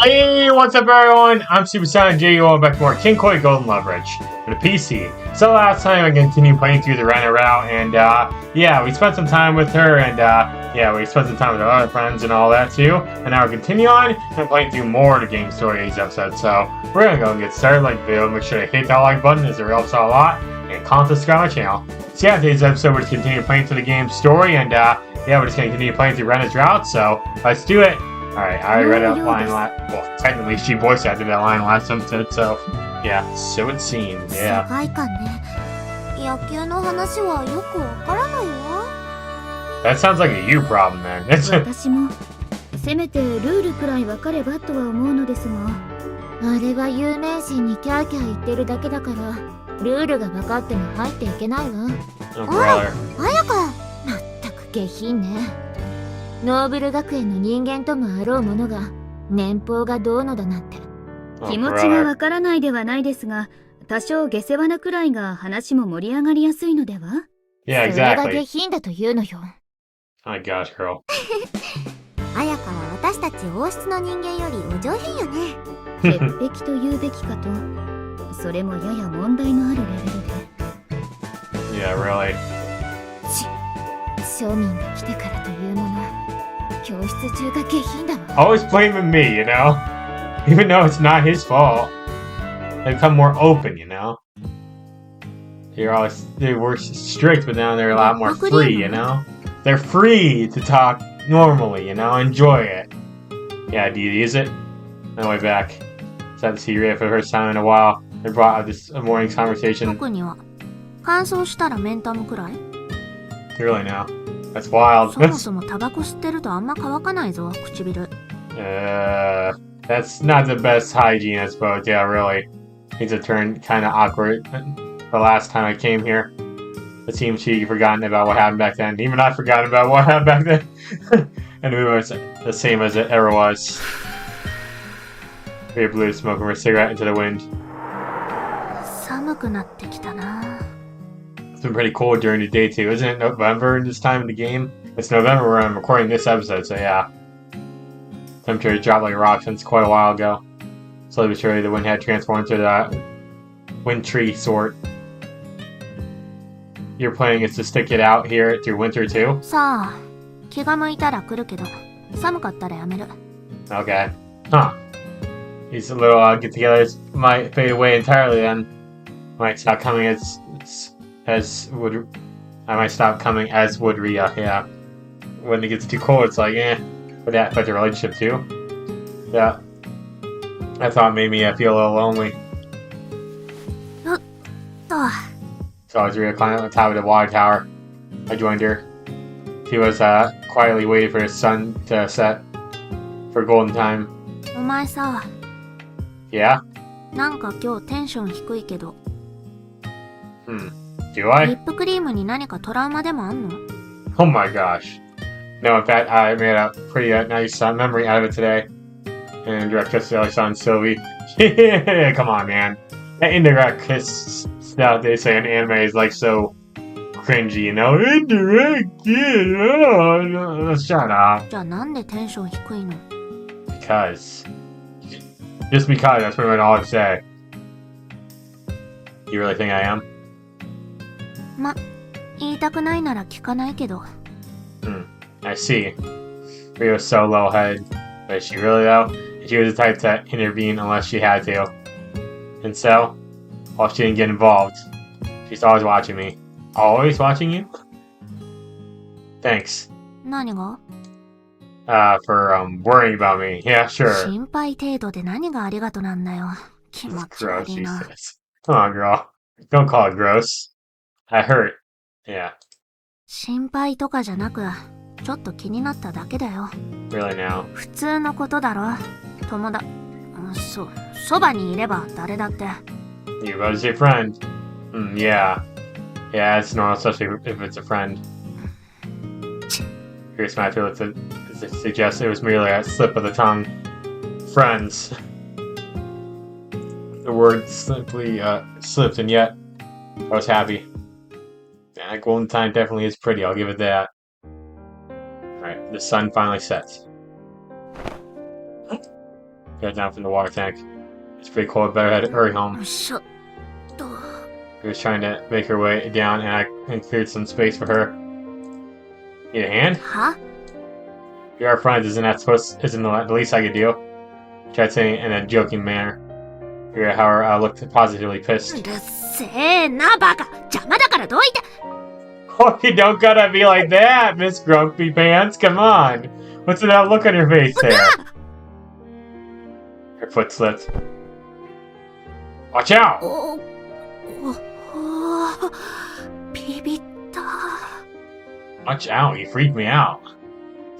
Hey, what's up everyone? I'm SuperSonicJB, welcome back to more Kinkoi Golden Loveriche for the PC. So last time I continued playing through the Reina route, and yeah, we spent some time with her, and yeah, we spent some time with our other friends and all that too. And now we're continuing on and playing through more of the game story these episodes. So we're gonna go and get started. Like the video, make sure to hit that like button as it helps out a lot, and comment subscribe my channel. So yeah, today's episode we're just continuing playing through the game story, and yeah, we're just gonna continue playing through Reina's route. So let's do it. Alright, I already read that line last. Well, technically, she voice acted that line last episode, so yeah, so it seems, yeah. That sounds like a you problem, man. 私もせめてルールくらい分かればとは思うのですが、あれは有名人にキャーキャー言ってるだけだから、ルールが分かっても入っていけないわ。あら、綾香、まったく下品ね。ノーブル学園の人間ともあろうものが年俸がどうのだなんて。気持ちがわからないではないですが、多少下世話なくらいが話も盛り上がりやすいのでは？ Yeah, それが exactly. 下品だというのよ。My gosh, girl. 綾香は私たち王室の人間よりお上品よね。潔癖と言うべきかと、それもやや問題のあるレベルで。Yeah, really. 庶民が来てからというもの、教室中が下品だわ。 Always blaming me, you know? Even though it's not his fault. They become more open, you know? They were strict, but now they're a lot more free, you know? They're free to talk normally, you know? Enjoy it. Yeah, do you use it? On the way back. Sad to see Reina for the first time in a while. They brought up this morning's conversation. 特には乾燥したらメンタムくらい。 Really now? That's wild. そもそもタバコ吸ってるとあんま乾かないぞ、唇。That's not the best hygiene, I suppose. Yeah, really. Things have turned kind of awkward. The last time I came here, it seems she'd forgotten about what happened back then. Even I forgot about what happened back then. And it was the same as it ever was. We blew smoke from her cigarette into the wind. 寒くなってきたな。 It's been pretty cold during the day too. Isn't it November this time of the game? It's November when I'm recording this episode, so yeah. Temperature dropped like a rock since quite a while ago. Slowly but surely the wind had transformed into that wintry sort. Your plan is to stick it out here through winter too? さあ、気が向いたら来るけど、寒かったらやめる。 Okay. Huh. These little get-togethers might fade away entirely then. Might stop coming as would I might stop coming as would Rhea, yeah. When it gets too cold, it's like, eh. Would that affect the relationship too? Yeah. That thought made me feel a little lonely. So as Rhea climbed up the top of the water tower, I joined her. She was quietly waiting for the sun to set for golden time. お前さ、 Yeah? なんか今日テンション低いけど。Do リ I? ップクリームに何かトラウマでもあんの？ Oh my gosh. No, in fact, I made a pretty nice memory out of it today. And direct kiss to Alexander and Sylvie. Yeah, come on, man. That indirect kiss stuff they say in anime is like so cringy, you know? Indirect kiss! Oh, no, shut up. じゃあなんでテンション低いの？ Because. Just because, that's pretty much all I say. You really think I am? ま、言いたくないなら聞かないけど。I see. Rio's so low-headed. But is she really, though? She was the type to intervene unless she had to. And so, while she didn't get involved, she's always watching me. Always watching you? Thanks. 何が？ For, worrying about me. Yeah, sure. 心配程度で何がありがとなんだよ。気持ち Gross, 悪い she な。 says. Come on, girl. Don't call it gross. I hurt. Yeah. 心配とかじゃなく、ちょっと気になっただけだよ。 Really now. 普通のことだろ。そばにいれば誰だって。 You're about to say friend. Yeah. Yeah, it's normal, especially if it's a friend. Here's my feel to suggest it was merely a slip of the tongue. Friends. The word simply slipped, and yet I was happy. That golden time definitely is pretty, I'll give it that. Alright, the sun finally sets. Got down from the water tank. It's pretty cold, better head hurry home. しょっと。 She was trying to make her way down, and I cleared some space for her. Need a hand? は You're our friends, isn't the least I could do? Tried saying in a joking manner. Rhea, however, looked positively pissed. うるせえな、バカ。邪魔だからどいて。 Oh, you don't gotta be like that, Miss Grumpy Pants. Come on. What's that look on your face there? Her foot slipped. Watch out! ビビった。 Watch out, you freaked me out.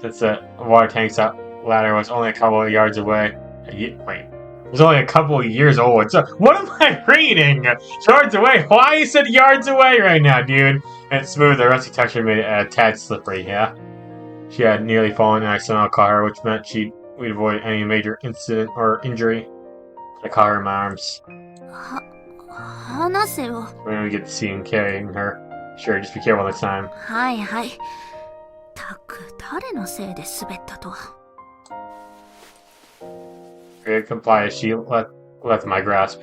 Since the water tank's ladder was only a couple of yards away. Wait. It was only a couple of years old. So, what am I reading? Yards away? Why you said yards away right now, dude? And it's smooth. The rusty texture made it a tad slippery, yeah? She had nearly fallen and I somehow caught her, which meant we'd avoid any major incident or injury. I caught her in my arms. 話せよ。 We're gonna get to see him carrying her. Sure, just be careful next time. はいはい。たく、誰のせいで滑ったと。 Rhea complied as she left my grasp.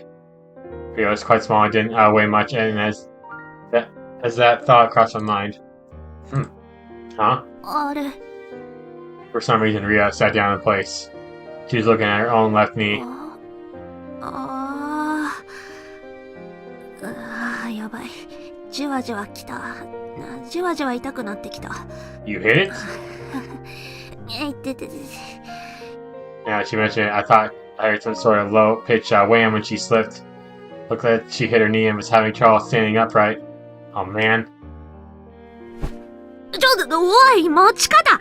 Rhea was quite small and didn't weigh much, and as that thought crossed my mind. Huh? あれ。 For some reason, Rhea sat down in place. She was looking at her own left knee. やばい。じわじわきた。じわじわ痛くなってきた。 You hit it? いててて。 Now she mentioned it, I thought I heard some sort of low-pitched wham when she slipped. Looked like she hit her knee and was having trouble standing upright. Oh man. おい、持ち方。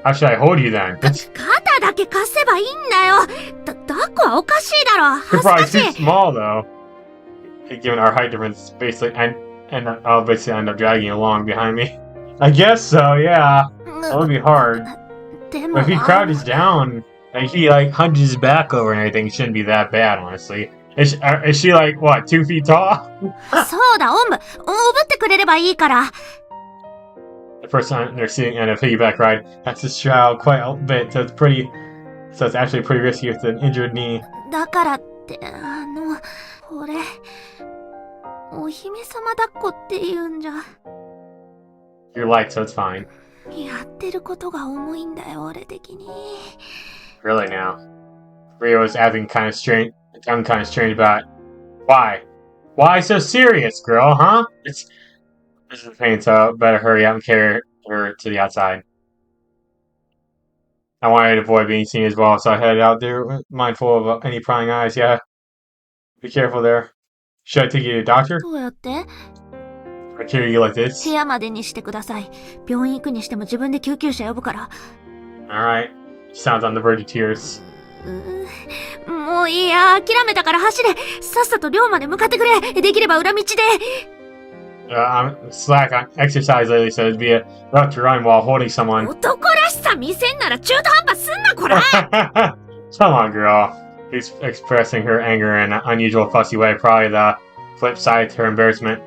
How should I hold you then? 肩だけ貸せばいいんだよ。抱っこはおかしいだろ。 You're 恥ず probably か too しい。 small though. Given our height difference, I'll basically end up dragging you along behind me. I guess so, yeah. That would be hard. でも But if he crouches down and he hunches his back over and everything, it shouldn't be that bad, honestly. Is she like, what, 2 feet tall? そうだ、おんぶってくれればいいから。 The first time they're sitting in a piggyback ride, that's to straddle quite a bit, so it's actually pretty risky with an injured knee. だからって、これ、お姫様抱っこって言うんじゃ。 You're light, so it's fine. やってることが重いんだよ、俺的に。 Really now. Rhea was acting kind of strange about it. Why? Why so serious, girl, huh? This is pain, so better hurry up and carry her to the outside. I wanted to avoid being seen as well, so I headed out there, mindful of any prying eyes, yeah. Be careful there. Should I take you to the doctor? どうやって Or carry you like this? 部屋までにしてください。病院行くにしても自分で救急車呼ぶから。 Alright. She sounds on the verge of tears. もういいや、諦めたから走れ。さっさと寮まで向かってくれ。できれば裏道で。I'm slack on exercise lately, so it'd be a rough to run while holding someone. 男らしさ見せんなら中途半端すんな、こら。 Come on, girl. He's expressing her anger in an unusual, fussy way, probably the flip side to her embarrassment.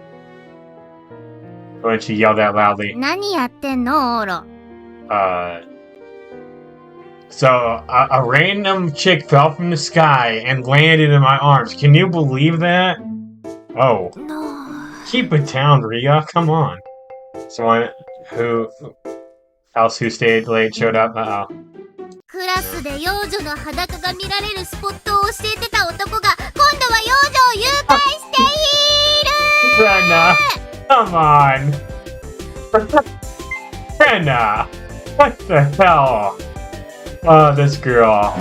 When she yelled out loudly. 何やってんの、オーロ。So, a random chick fell from the sky and landed in my arms. Can you believe that? Oh. Keep it down, Rhea. Come on. Someone else who stayed late showed up. Uh-oh. クラスで幼女の裸が見られるスポットを教えてた男が今度は幼女を誘拐している。 Reina, come on. Reina, what the hell? Oh, this girl.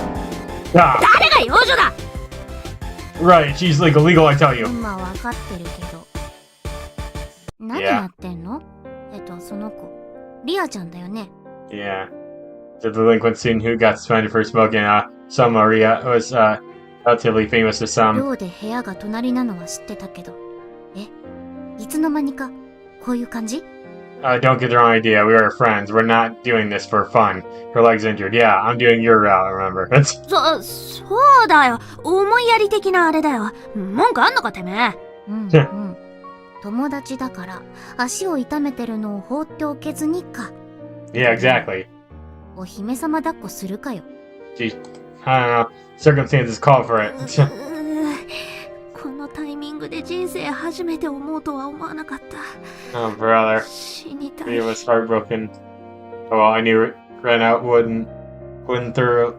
Ah, 誰が幼女だ。 right, she's illegal, I tell you. まあ分かってるけど。何やってんの？その子。リアちゃんだよね。 Yeah. The delinquent student who got suspended for smoking some Maria was relatively famous to some. 寮で部屋が隣なのは知ってたけど。いつの間にかこういう感じ？ Don't get the wrong idea. We are friends. We're not doing this for fun. Her leg's injured. Yeah, I'm doing your route, remember. そうだよ。思いやり的なあれだよ。文句あんのかてめえ。うんうん。友達だから足を痛めてるのを放っておけずにか。 Yeah, exactly. お姫様抱っこするかよ。I don't know, circumstances call for it. このタイミングで人生初めて思うとは思わなかった。 Oh, brother. 死にたい。 He was heartbroken. Oh, well, I knew Reina wouldn't through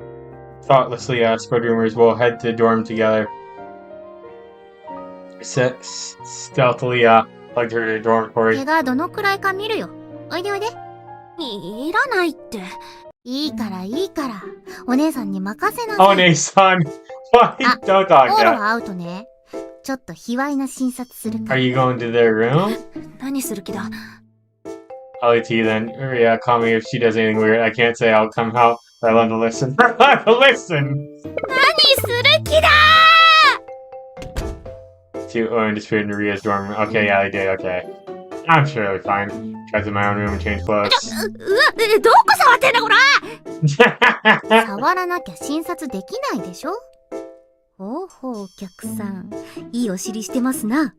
thoughtlessly spread rumors. We'll head to dorm together. Stealthily plugged her to the dormitory. 毛がどのくらいか見るよ。おいでおいで。いらないって。いいからいいから。お姉さんに任せなさい。お姉さん。Why? Don't talk オーロ that. は会うとね。ちょっと卑猥な診察するか Are ら。 you going to their room? 何する気だ I'll leave to you then. Yeah, call me if she does anything weird. I can't say I'll come out, but I love to listen. I love to listen! 何する気だ To Owen disappeared in Ria's dorm room. Okay, yeah, they did, okay. I'm sure it'll be fine. Tries in my own room and change clothes. うわ、どこ触ってんだこら触らなきゃ診察できないでしょほうほう、お客さん。いいお尻してますな。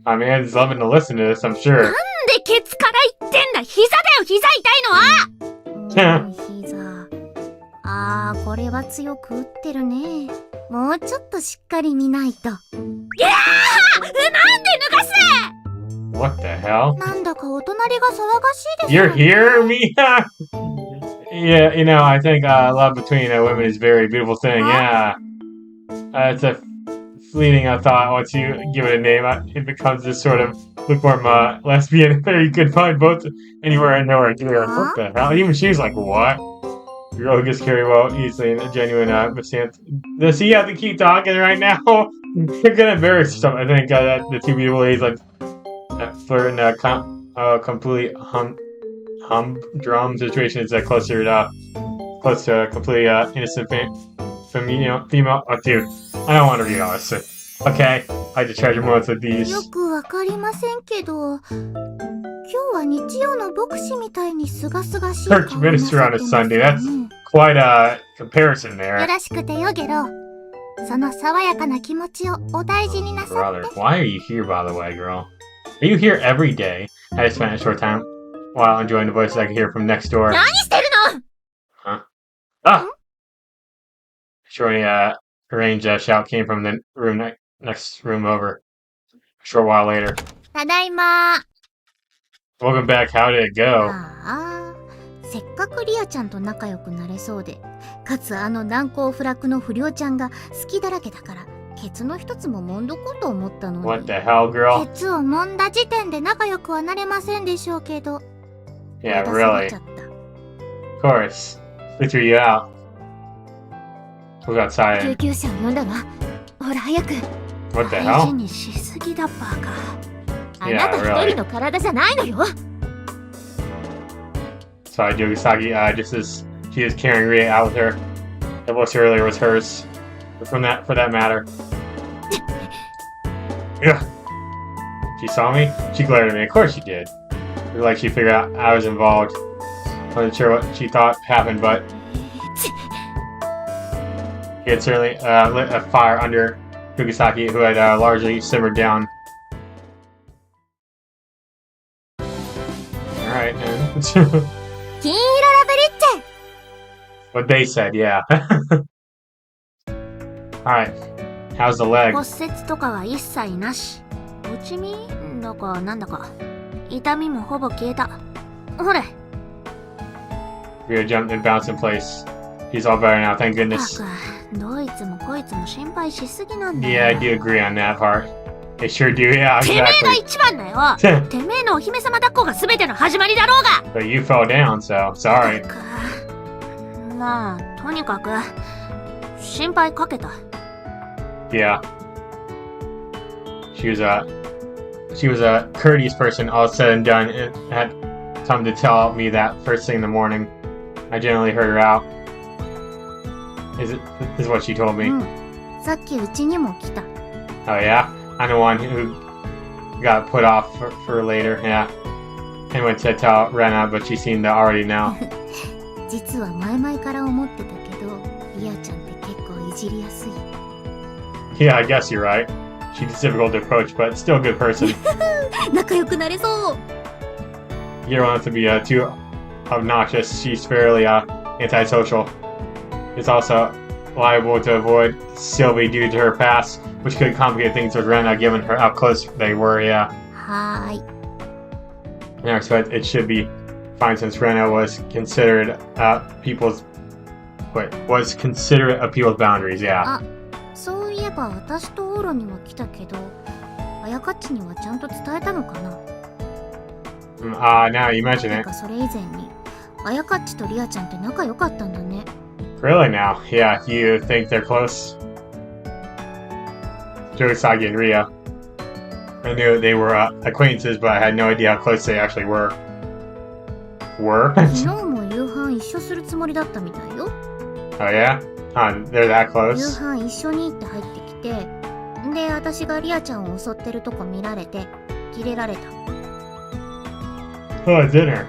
My man's loving to listen to this, I'm sure. なんでケツから言ってんだ膝だよ、膝痛いのは膝。あー、これは強く打ってるね。もうちょっとしっかり見ないと。いやーなんで脱がす What the hell? なんだかお隣が騒がしいです You're here, Mia? Yeah, you know, I think love between women is a very beautiful thing, yeah. It's a fleeting thought. Once you give it a name, it becomes this sort of lukewarm lesbian that you could find both anywhere and nowhere. What the hell? Even she's like, what? The girl who gets carried well easily and a genuine misanthrope. Does he have to keep talking right now? You're gonna embarrass yourself. I think that the two beautiful ladies like flirt in a completely humdrum situation is close to a completely innocent female. Oh, dude, I don't want to read all this. Okay, I just treasure moments with these. よくわかりませんけど、今日は日曜の牧師みたいにすがすがしい顔をなさ Church ってます minister on a Sunday. That's quite a comparison よ there. ろしくてよゲロ。その爽やかな気持ちをお大事になさ Brother, って。 why are you here, by the way, girl? Are you here every day? I spent a short time while enjoying the voices I could hear from next door. 何してるの Huh? Ah! Shorty, range shout came from the room next room over. A short while later. ただいま。 Welcome back. How did it go? ああ、せっかくリアちゃんと仲良くなれそうで、かつあの難攻不落の不良ちゃんが好きだらけだから、ケツの一つも揉んどこうと思ったのに。 What the hell, girl? ケツを揉んだ時点で仲良くはなれませんでしょうけど。 Yeah, まだ過 really. ぎちゃった Of course. We threw you out. We'll go outside 救 and... 急車を呼んだわ。ほら早く。 What the 大事 hell? にしすぎだバカ。あ Yeah, なた一 really. 人の体じゃないのよ。 Sorry, Yogisaki, just as she was carrying Ria out with her. The voice earlier was hers. For that matter. Yeah. She saw me? She glared at me. Of course she did. It was like she figured out I was involved. Wasn't sure what she thought happened, but he had certainly lit a fire under Yogisaki, who had largely simmered down. Alright, and... 金色ラブリッチェ。 What they said, yeah. Alright. How's the leg? 骨折とかは一切なし。内身だかなんだか。痛みもほぼ消えた。ほれ。Ria jumped and bounced in place. He's all better now, thank た goodness. く、どいつもこいつも心配しすぎなんだ Yeah, I よ。 do agree on that part. They sure do, yeah, てめえが exactly. 一番だよ。てめえのお姫様抱っこが全ての始まりだろうが。 But you fell down, so sorry. たくまあ、とにかく心配かけた。Yeah. She was a courteous person, all said and done, and had come to tell me that first thing in the morning. I generally heard her out. Is what she told me. さっきうちにも来た。 Oh yeah? I'm the one who got put off for later, yeah. And went to tell Reina, but she seemed to already know. 実は前々から思ってたけど、リアちゃんって結構いじりやすい。 Yeah, I guess you're right. She's difficult to approach, but still a good person. 仲良くなれそう。 You don't want to be too obnoxious. She's fairly antisocial. It's also liable to avoid Sylvie due to her past, which could complicate things with Reina given her how close they were, yeah. はーい。 And I expect it should be fine since Reina was considered was considerate of people's boundaries, yeah. あ、そういえば私とオーロには来たけど、あやかっちにはちゃんと伝えたのかな。Now you mention て it. かそれ以前に、あやかっちとリアちゃんって仲良かったんだね。Really now? Yeah, you think they're close? Jogasagi and Ria. I knew they were acquaintances, but I had no idea how close they actually were. Were? 昨日も夕飯一緒するつもりだったみたいよ。Oh yeah? They're that 夕 close? 飯一緒にって入ってきて、で、私がリアちゃんを襲ってるとこ見られて、キレられた。Oh, dinner.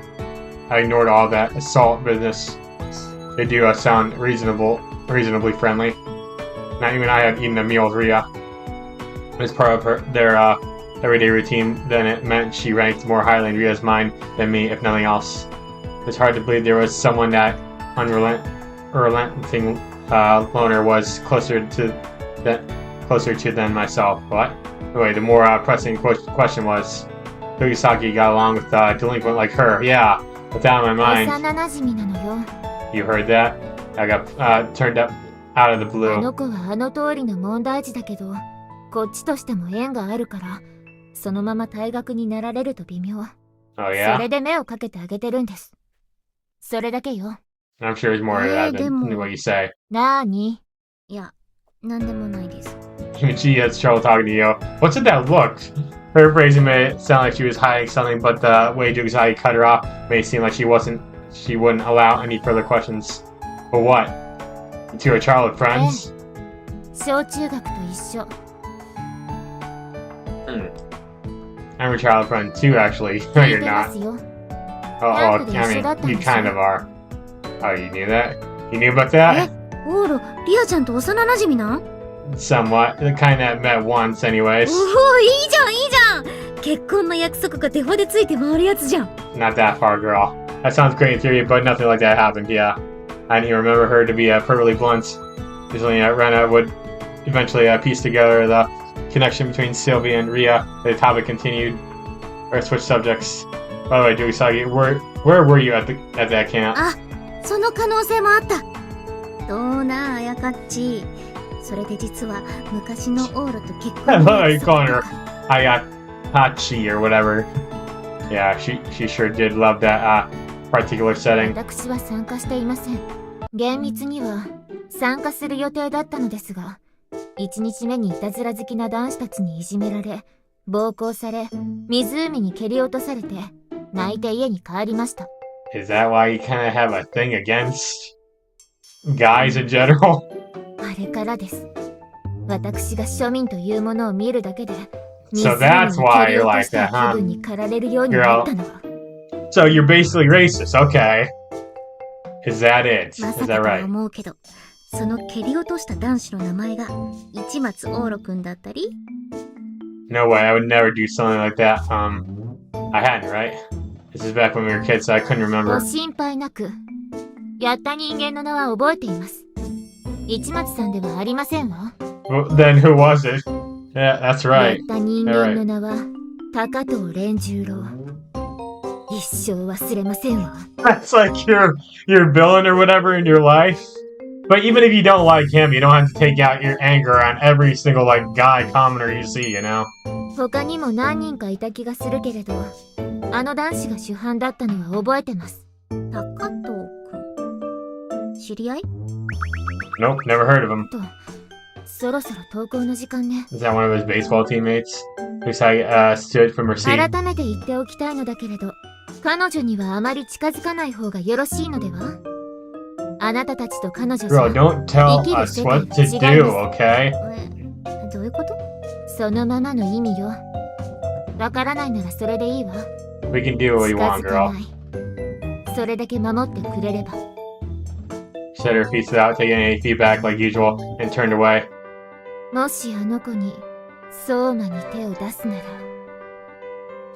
I ignored all that assault business. They do sound reasonably friendly. Not even I had eaten a meal with Ria. As part of their everyday routine, then it meant she ranked more highly in Ria's mind than me, if nothing else. It's hard to believe there was someone that unrelenting loner was closer to than myself. What? Anyway, the more pressing question was, Yogisaki got along with a delinquent like her. Yeah, with that in my 幼 mind. なじみなのよ。 You heard that? I got turned up out of the あ blue. の子はあの通りの問題児だけど、こっちとしても縁があるから、そのまま退学になられると微妙。 Oh そ yeah? れで目をかけてあげてるんです。それだけよ。 I'm sure there's more to that than でも what you say. なーに？いや、なんでもないです。 Even she has trouble talking to you. What's with that look? Her phrasing made it sound like she was hiding something, but the way Jogasaki cut her off made it seem like she wouldn't allow any further questions. But what? To her childhood friends? 小中学と一緒。I'm your childhood friend too, actually. No, 聞い you're てま not. すよ。 Oh, Yeah, I but mean, you said you that kind then, of are. Oh, you knew that? You knew about that? オーロ、リアちゃんと幼なじみなん？ Somewhat. They kind of met once, anyways. おお、いいじゃんいいじゃん。結婚の約束がデフォでついて回るやつじゃん。 Not that far, girl. That sounds great in theory, but nothing like that happened, yeah. I didn't even remember her to be perfectly blunt. Usually, Reina would eventually piece together the connection between Sylvie and Ria. The topic continued, or switched subjects. By the way, Jogasagi, where were you at that camp? あ、その可能性もあった。どうなあやかっち。それで実は昔のオーロと結 I 婚 love how の you 約 calling 束 her とか。 Ayakachi or whatever. Yeah, she sure did love that particular setting. 私は参加していません。厳密には参加する予定だったのですが、1日目にいたずら好きな男子たちにいじめられ、暴行され、湖に蹴り落とされて、泣いて家に帰りました。 Is that why you kind of have a thing against guys in general? あれからです。私が庶民というものを見るだけで、 So that's why you're like that, huh? 気分に駆られるようになったのは。 So you're basically racist, okay. Is that it? ま Is さ that かとは right? 思うけど、その蹴り落とした男子の名前が市松オーロくんだったり。 No way, I would never do something like that. I hadn't, right? This is back when we were kids, so I couldn't ご remember. 心配なく、やった人間の名は覚えています。市松さんではありませんわ。 Well, then who was it? Yeah, that's やっ right. た人間の名は高藤連十郎。一生忘れませんわ。 That's like your villain or whatever in your life. But even if you don't like him, you don't have to take out your anger on every single like guy commoner you see, you know? 他にも何人かいた気がするけれど、あの男子が主犯だったのは覚えてます。高藤くん。知り合い？ Nope, never heard of him. と、そろそろ登校の時間ね。 Is that one of his baseball teammates? Who's stood from her seat? 改めて言っておきたいのだけれど、彼女にはあまり近づかない方がよろしいのでは？あなたたちと彼女じゃ Bro, don't tell us what to do, okay? どういうこと？そのままの意味よ。わからないならそれでいいわ。 We can do what you 近 want, づか girl. ない。それだけ守ってくれれば。 She said her piece without taking any feedback like usual and turned away. もしあの子に相馬に手を出すなら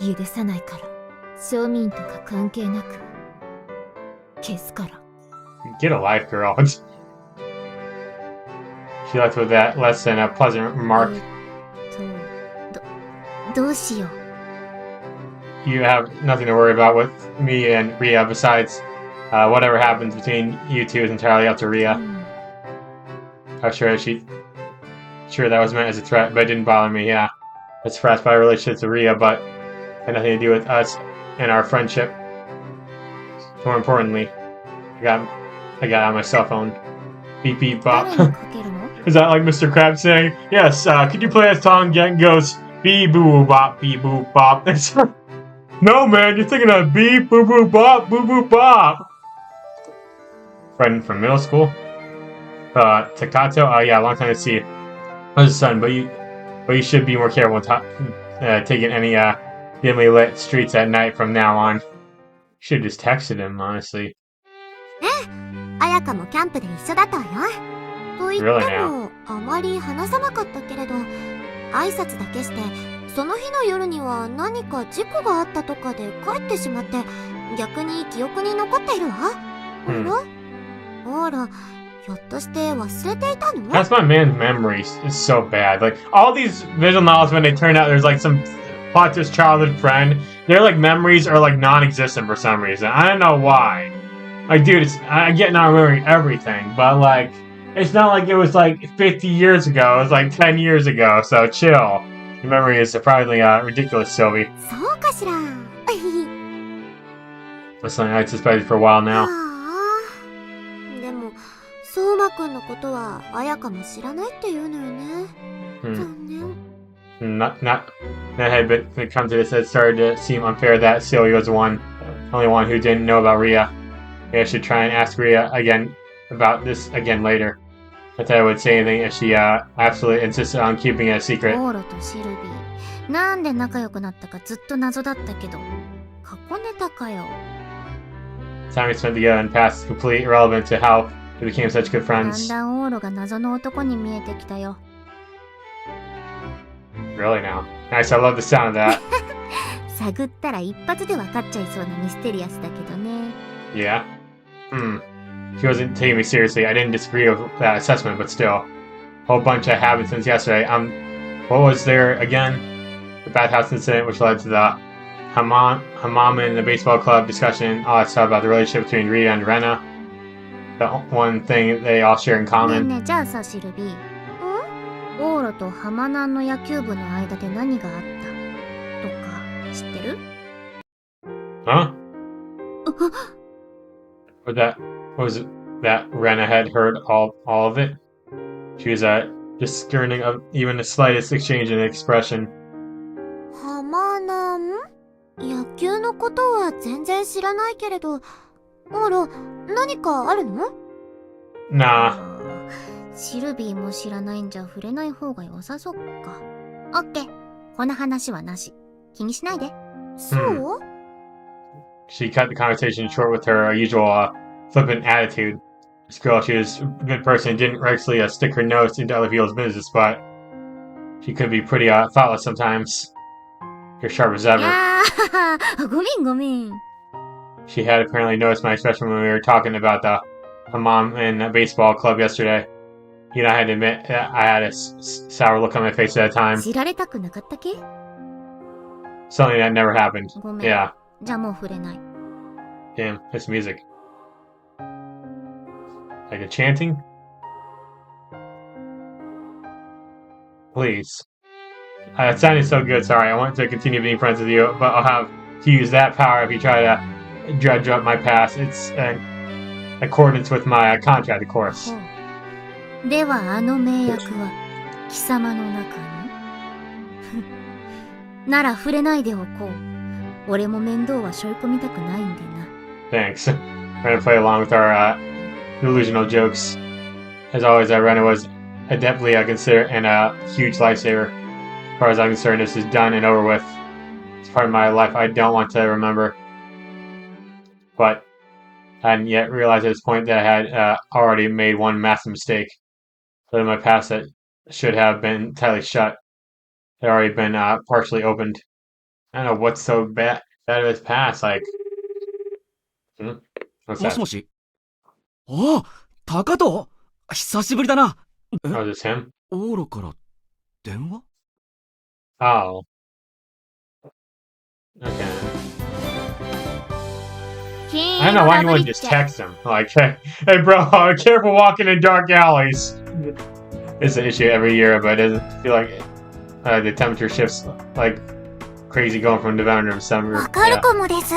許さないから。庶民とか関係なく消すから。 Get a life, girl. She left with that less than a pleasant remark. どうしよう。 You have nothing to worry about with me and Ria. Besides, whatever happens between you two is entirely up to Ria. I'm sure that was meant as a threat, but it didn't bother me. Yeah, it's expressed by our relationship to Ria, but had nothing to do with us and our friendship. More importantly, I got on my cell phone. Beep beep bop. Is that like Mr. Krabs saying, yes, could you play a song that goes beep boo bop, beep boo bop? No, man, you're thinking of beep boo boo bop, boo boo bop. Friend from middle school? Takato? Oh, yeah, long time to see. How's the sun? But you should be more careful taking any dimly lit streets at night from now on. You should have just texted him, honestly. 彩香もキャンプで一緒だったわよ。と言っても、あまり話さなかったけれど、挨拶だけして、その日の夜には何か事故があったとかで帰ってしまって、逆に記憶に残っているわ。あら、ひょっとして忘れていたの？ That's my man's memories. It's so bad. Like, all these visual novels, when they turn out there's like some plot twist childhood friend, their like memories are like non-existent for some reason. I don't know why. Like, dude, I get not remembering everything, but like, it's not like it was like 50 years ago. It was like 10 years ago, so chill. Your memory is surprisingly ridiculous, Sylvie. そうかしら。That's something I suspected for a while now. でも、相馬くんのことは彩香も知らないって言うのよね。残念。That had been come to this, it started to seem unfair that Sylvie was the only one who didn't know about Ria. Maybe I should try and ask Ria again about this again later. I thought I would say anything if she absolutely insisted on keeping it a secret. オーロとシルビー、なんで仲良くなったかずっと謎だったけど、過去ネタかよ。Time we spent together in the past is completely irrelevant to how we became such good だん friends. だんオーロが謎の男に見えてきたよ。Really now? Nice, I love the sound of that. 探ったら一発で分かっちゃいそうなミステリアスだけどね。Yeah? She wasn't taking me seriously. I didn't disagree with that assessment, but still. Whole bunch that happened since yesterday. What was there again? The bathhouse incident, which led to the hammam in the baseball club discussion, all that stuff about the relationship between Rita and Reina. The one thing they all share in ねえ common. ねえ、じゃあさ、シルビー。オーロとハマナンの野球部の間で何があったとか知ってる？ Huh? Was it that Reina had heard all of it? She was discerning of even the slightest exchange in expression. ハマナン？野球のことは全然知らないけれど、オーロ、何かあるの？ Nah. シルビーも知らないんじゃ触れない方が良さそうか。オッケー。この話はなし。気にしないで。そう？ She cut the conversation short with her usual flippant attitude. This girl, she was a good person, didn't recklessly stick her nose into other people's business, but she could be pretty thoughtless sometimes. You're sharp as ever. ごめんごめん。 She had apparently noticed my expression when we were talking about the hammam in the baseball club yesterday. You know, I had to admit I had a sour look on my face at that time. 知られたくなかったっけ？ Something that never happened. ごめん。 Yeah. じゃあもう触れない。 Damn, it's music. Like a chanting? Please. It sounded so good, sorry. I want to continue being friends with you, but I'll have to use that power if you try to dredge up my past. It's in accordance with my contract, of course. ではあの名役は貴様の中に？なら触れないでおこう。俺も面倒は背負い込みたくないんでな。Thanks. We're gonna play along with our delusional jokes. As always, Reina was adeptly considered and a huge lifesaver. As far as I'm concerned, this is done and over with. It's part of my life I don't want to remember. But I hadn't yet realized at this point that I had already made one massive mistake. So in my past that should have been tightly shut had already been partially opened. I don't know what's so bad of his past, like... What's that? もしもし。ああ、高藤久しぶりだな。Oh, is this him? オーロから電話 Oh. Okay. I don't know why you wouldn't just text him. Like, hey bro, careful walking in dark alleys. It's an issue every year, but it doesn't feel like the temperature shifts like crazy going from November to December. わかるかもです。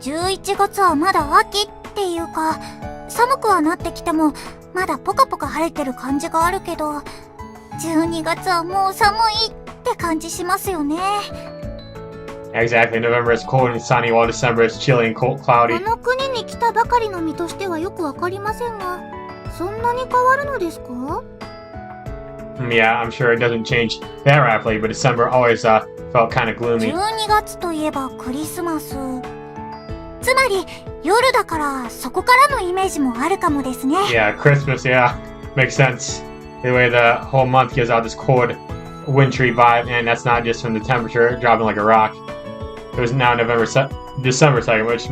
11月はまだ秋っていうか、寒くはなってきても、まだポカポカ晴れてる感じがあるけど、12月はもう寒いって感じしますよね。Exactly. November is cold and sunny, while December is chilly and cold, cloudy. この国に来たばかりの身としてはよくわかりませんが、そんなに変わるのですか？ Yeah, I'm sure it doesn't change that rapidly, but December always felt kind of gloomy. 12月といえばクリスマス。つまり夜だからそこからのイメージもあるかもですね。Yeah, Christmas, yeah. Makes sense. The way the whole month gives out this cold, wintry vibe, and that's not just from the temperature dropping like a rock. It was now December 2nd, which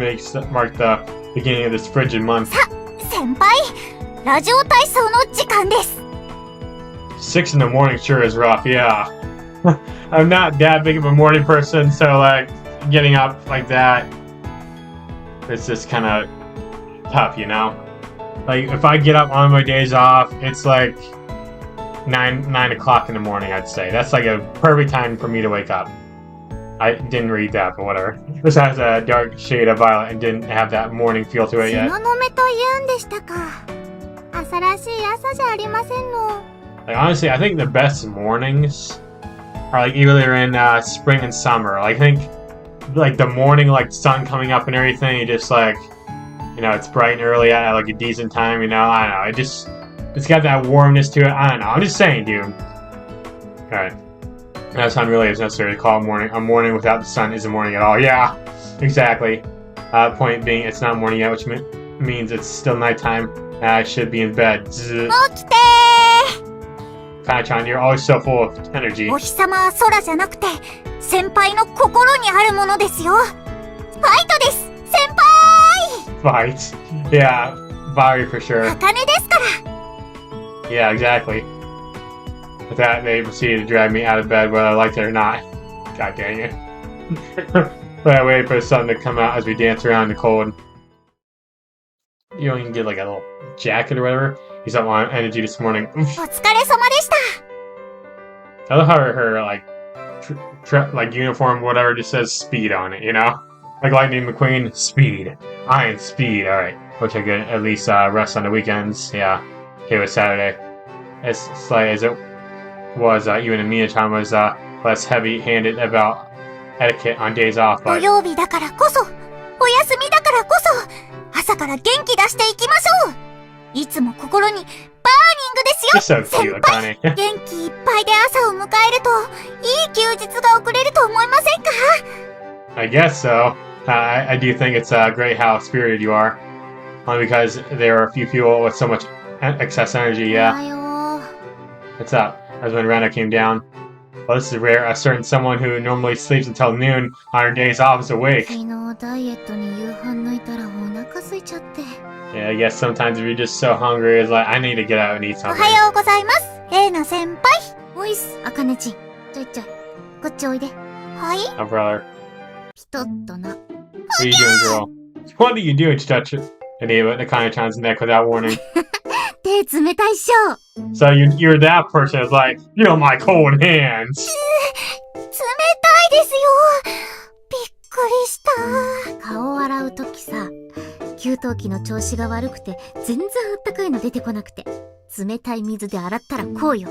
marked the beginning of this frigid month. 先輩、ラジオ体操の時間です。 6 in the morning sure is rough, yeah. I'm not that big of a morning person, so like getting up like that, it's just kind of tough, you know? Like if I get up on my days off, it's like 9 o'clock in the morning, I'd say. That's like a perfect time for me to wake up. I didn't read that, but whatever. This has a dark shade of violet and didn't have that morning feel to it yet. 東雲と言うんでしたか。朝らしい朝じゃありませんの。 Like honestly, I think the best mornings are like either in spring and summer. Like I think like the morning, like sun coming up and everything, you just like, you know, it's bright and early at like a decent time, you know. I don't know. It's got that warmness to it. I don't know. I'm just saying, dude. Alright. That sun really is necessary to call a morning. A morning without the sun isn't morning at all. Yeah, exactly. Point being, it's not morning yet, which means it's still nighttime. I should be in bed. Kai-chan, you're always so full of energy. お日様は空じゃなくて、先輩の心にあるものですよ。ファイトです、先輩。 Fight. Yeah, Bari for sure. 茜ですから。 Yeah, exactly. With that, they proceeded to drag me out of bed whether I liked it or not. God dang it. But I waited for the sun to come out as we danced around in the cold. You don't even get like a little jacket or whatever. He's up on energy this morning. お疲れ様でした。 I love how her like like uniform, whatever, just says speed on it, you know? Like Lightning McQueen, speed. I am speed, alright. Which I could at least rest on the weekends. Yeah. Okay, it was Saturday. As slight as it was, even Amina-chan was less heavy-handed about etiquette on days off, 土 but 曜日だからこそ、お休みだからこそ、朝から元気出していきましょう。いつも心にバーニングですよ。 just so cute, Akane. 元気いっぱいで朝を迎えると、いい休日が送れると思いませんか？ I guess so. I do think it's great how spirited you are. Only because there are a few people with so much excess energy, おは yeah. よう。 What's up? As when Reina came down. Well, this is rare. A certain someone who normally sleeps until noon on her days off is awake. 昨日ダイエットに夕飯抜いたらお腹空いちゃって。 Yeah, I guess sometimes if you're just so hungry, it's like, I need to get out and eat お something. はようございます。レイナ先輩。おいっす、あかねちん。ちょいちょい。こっちおいで。はい。 Oh, brother. ピトッとな。 What are you doing, girl? What are you doing to touch Akane-chan's neck without warning? 手冷たいっしょ。 So you're that person who's like, you know, my cold hands. 冷たいですよ。びっくりした。顔を洗うときさ、給湯器の調子が悪くて全然あったかいの出てこなくて、冷たい水で洗ったらこうよ。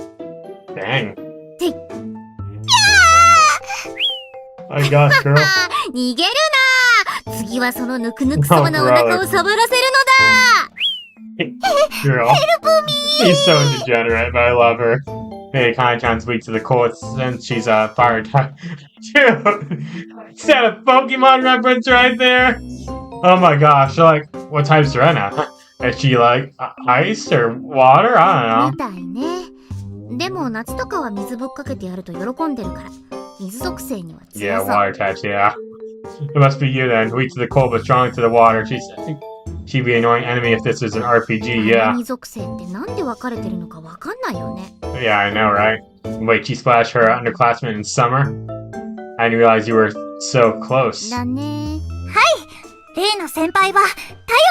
Dang. てい。 My gosh, girl. 逃げるな。次はそのぬくぬくそうなお腹をサボらせるのだ。 Girl. She's so degenerate, but I love her. Hey, Akane-chan's weak to the cold since she's a fire type. Dude, is that a Pokemon reference right there? Oh my gosh, like, what type's Reina? Is she like ice or water? I み don't know. たいね。でも夏とかは水ぶっかけてやると喜んでるから、水属性には Yeah, 強そう。 water types, yeah. It must be you then. Weak to the cold but strong to the water. She's she'd be an annoying enemy if this was an RPG, yeah. 二属性ってなんで分かれてるのか分かんないよね。 Yeah, I know, right? Wait, she splashed her underclassmen in summer? I didn't realize you were so close. だね。レイナ先輩は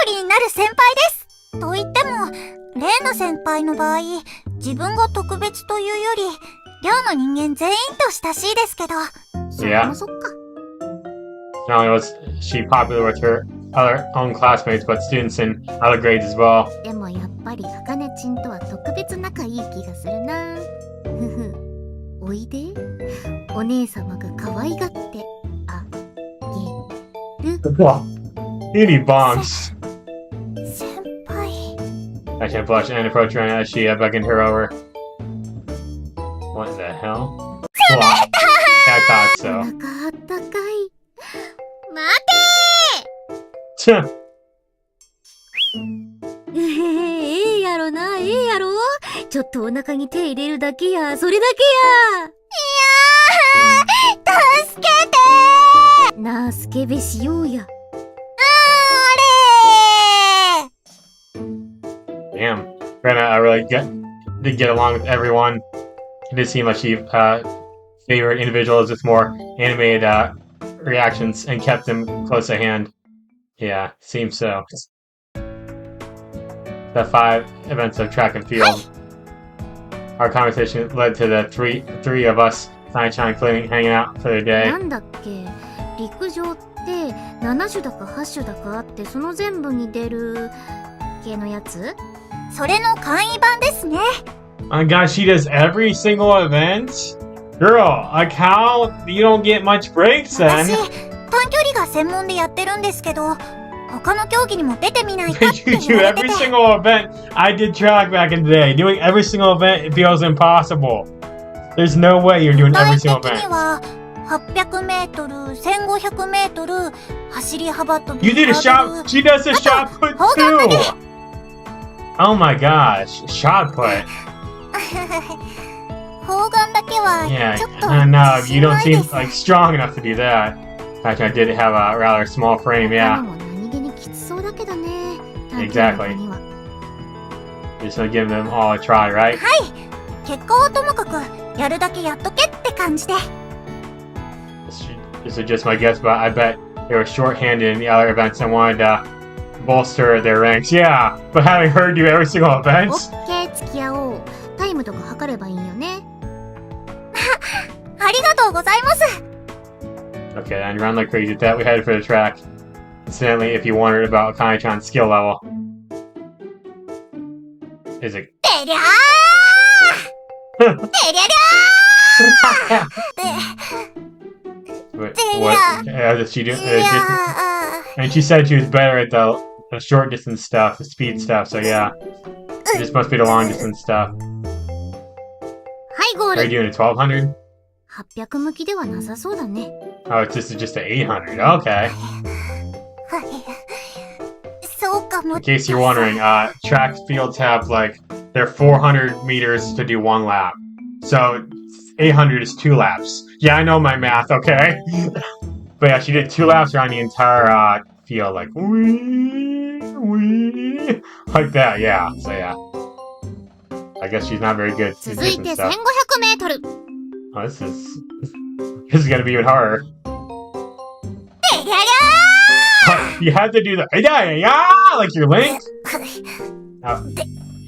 頼りになる先輩です。と言っても、レイナ先輩の場合、自分が特別というより、寮の人間全員と親しいですけど。それもそっか。 Not only was she popular with her other own classmates, but students in other grades as well. でもやっぱりあかねちんとは特別仲いい気がするな。ふふ。おいで。お姉様が可愛がってあげる。 You need bombs. 先輩。 I can't blush and approach Reina as she beckoned her over. What the hell? Well, I thought お so. 腹あったかい。ええやろな、ええやろ。ちょっとお腹に手入れるだけや、それだけや。助けてなあ、スケベしようや。Damn. Reina really did get along with everyone. It did seem like she favored individuals with more animated reactions and kept them close at hand. Yeah, seems so. The 5 events of track and field. Our conversation led to the three of us, Sunshine, hanging out for the day. なんだっけ、陸上って7種だか8種だかあって、その全部に出る系のやつ？それの簡易版ですね。 Oh my gosh, she does every single event? Girl, like how you don't get much breaks 私、 then? 短距離が専門でやってるんですけど、他の競技にも出てみないかって You 言 do われて every て。 single event. I did track back in the day. Doing every single event, it feels impossible. There's no way you're doing 具 every 体 single 的に event. は、800メートル、1500メートル、走り幅跳び。 You did a shot. She does a shot put too. Oh my gosh, shot put. 砲丸だけは Yeah, ちょっと no, 自 you 信 don't ないで seem す。 like strong enough to do that. Actually, I did have a rather small frame, 他 yeah. のも何気にきつそうだけどね。 Exactly. 短距離の他には Just gonna give them all a try, right? 結果はともかく、やるだけやっとけって感じで。 This is just my guess, but I bet they were shorthanded in the other events and wanted to bolster their ranks. Yeah, but having her do every single オ event? ッケー、付き合おう。タイムとか測ればいいよね。ありがとうございます。 Okay, and run like crazy. With that, we headed for the track. Incidentally, if you wondered about Kanai-chan's skill level, is it? てりゃーてりゃりゃー What? Yeah. Does she do? いや And she said she was better at the short distance stuff, the speed stuff. So yeah, this must be the long distance stuff. はい、ゴー Are you ル。 doing a 1200? 800向きではなさそうだね。 Oh, it's just an 800. Okay. そうかも。 In case you're wondering, track fields have like they're 400 meters to do 1 lap. So 800 is 2 laps. Yeah, I know my math. Okay. But yeah, she did 2 laps around the entire field, like wee, like that. Yeah. So yeah. I guess she's not very good at 続い distance て stuff. 1500メートル。 Oh, this is gonna be even harder. てりゃり You have to do the yeah, like your link. ゃー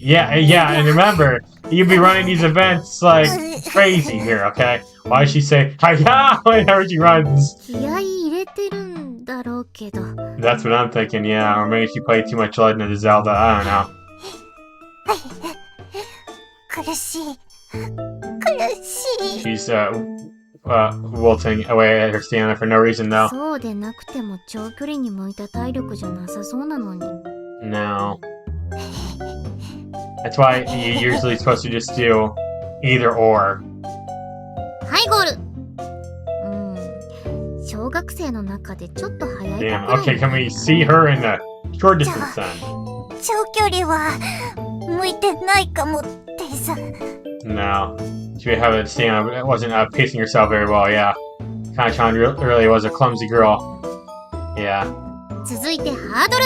Yeah, and remember, you'll be running these events like crazy here, okay? Why does she say hiya whenever she runs? 気合い入れてるんだろうけど。 That's what I'm thinking, yeah. Or maybe she played too much Legend of Zelda, I don't know. 苦しい。苦しい。 She's wilting away at her stamina for no reason, though. そうでなくても長距離に向いた体力じゃなさそうなのに。 No. That's why you're usually supposed to just do either or. はい、ゴール。小学生の中でちょっと早い Damn. ところ Okay, can we see her in the short distance then? 長距離は向いてないかもです。 No. She may have a stamina, but it wasn't pacing herself very well, yeah. Kanai-chan really was a clumsy girl. Yeah. 続いてハードル。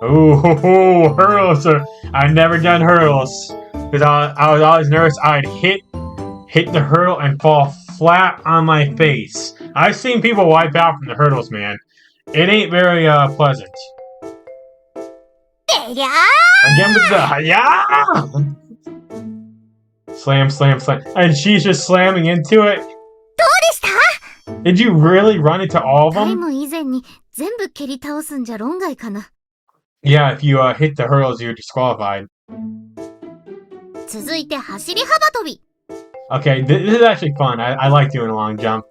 Ooh, hurdles. I've never done hurdles. Because I was always nervous I'd hit the hurdle and fall flat on my face. I've seen people wipe out from the hurdles, man. It ain't very pleasant. Again with the yeah! Slam, slam, slam. And she's just slamming into it. Did you really run into all of 回 them? も以前に全部蹴り倒すんじゃ論外かな。 Yeah, if you hit the hurdles, you're disqualified. 続いて走り幅跳び。 Okay, this is actually fun. I like doing a long jump.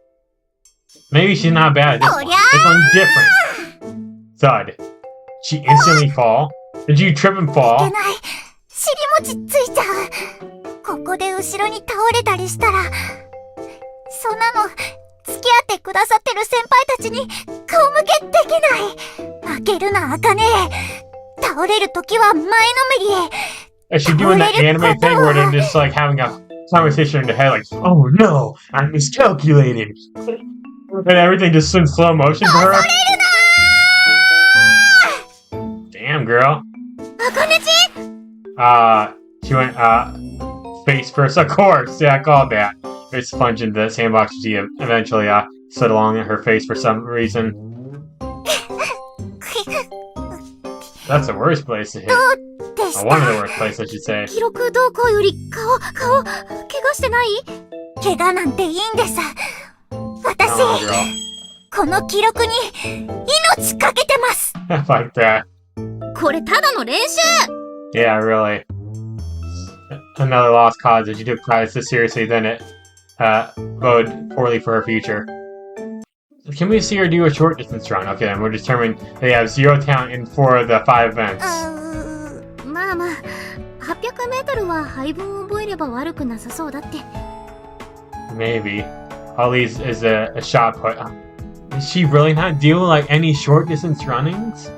Maybe she's not bad at this one. This one's different. Thud. She instantly fall. Did you trip and fall? 尻餅ついちゃう。ここで後ろに倒れたりしたら、そんなの付き合ってくださってる先輩たちに顔向けできない。負けるな、あかね。倒れるときは前のめりへ。 Is she doing that anime thing where they're just like having a conversation in their head, like, oh no, I miscalculated, and everything just in slow motion for her? Damn, girl. She went face first, of course. Yeah, I called that. It's plunged into the sandbox. She eventually slid along her face for some reason. That's the worst place to hit. One of the worst places, I should say. 記録動向より顔、怪我してない？怪我なんていいんです。私、Oh, girl. この記録に命かけてます。 Like that. これただの練習。 Yeah, really. Another lost cause. If you took practice this seriously, then it bode poorly for her future. Can we see her do a short distance run? Okay, then we're determined they have 0 talent in 4 of the 5 events. まあまあ、800メートルは配分を覚えれば悪くなさそうだって。 Maybe. All these is a shot put. Is she really not doing like any short distance runnings?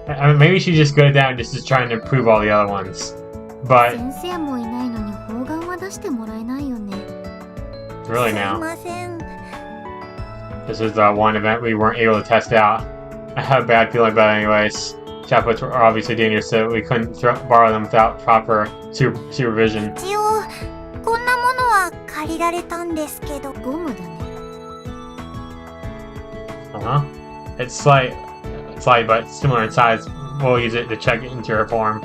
I mean, maybe she's just good at that and just is trying to improve all the other ones. But 先生もいないのに砲丸は出してもらえないよね。 really すい now, ません。 this is the one event we weren't able to test out. I have a bad feeling about it anyways. Shot puts were obviously dangerous, so we couldn't borrow them without proper supervision. 一応、こんなものは借りられたんですけど。ゴムだね。 Uh-huh. It's slight, but similar in size. We'll use it to check it into her form.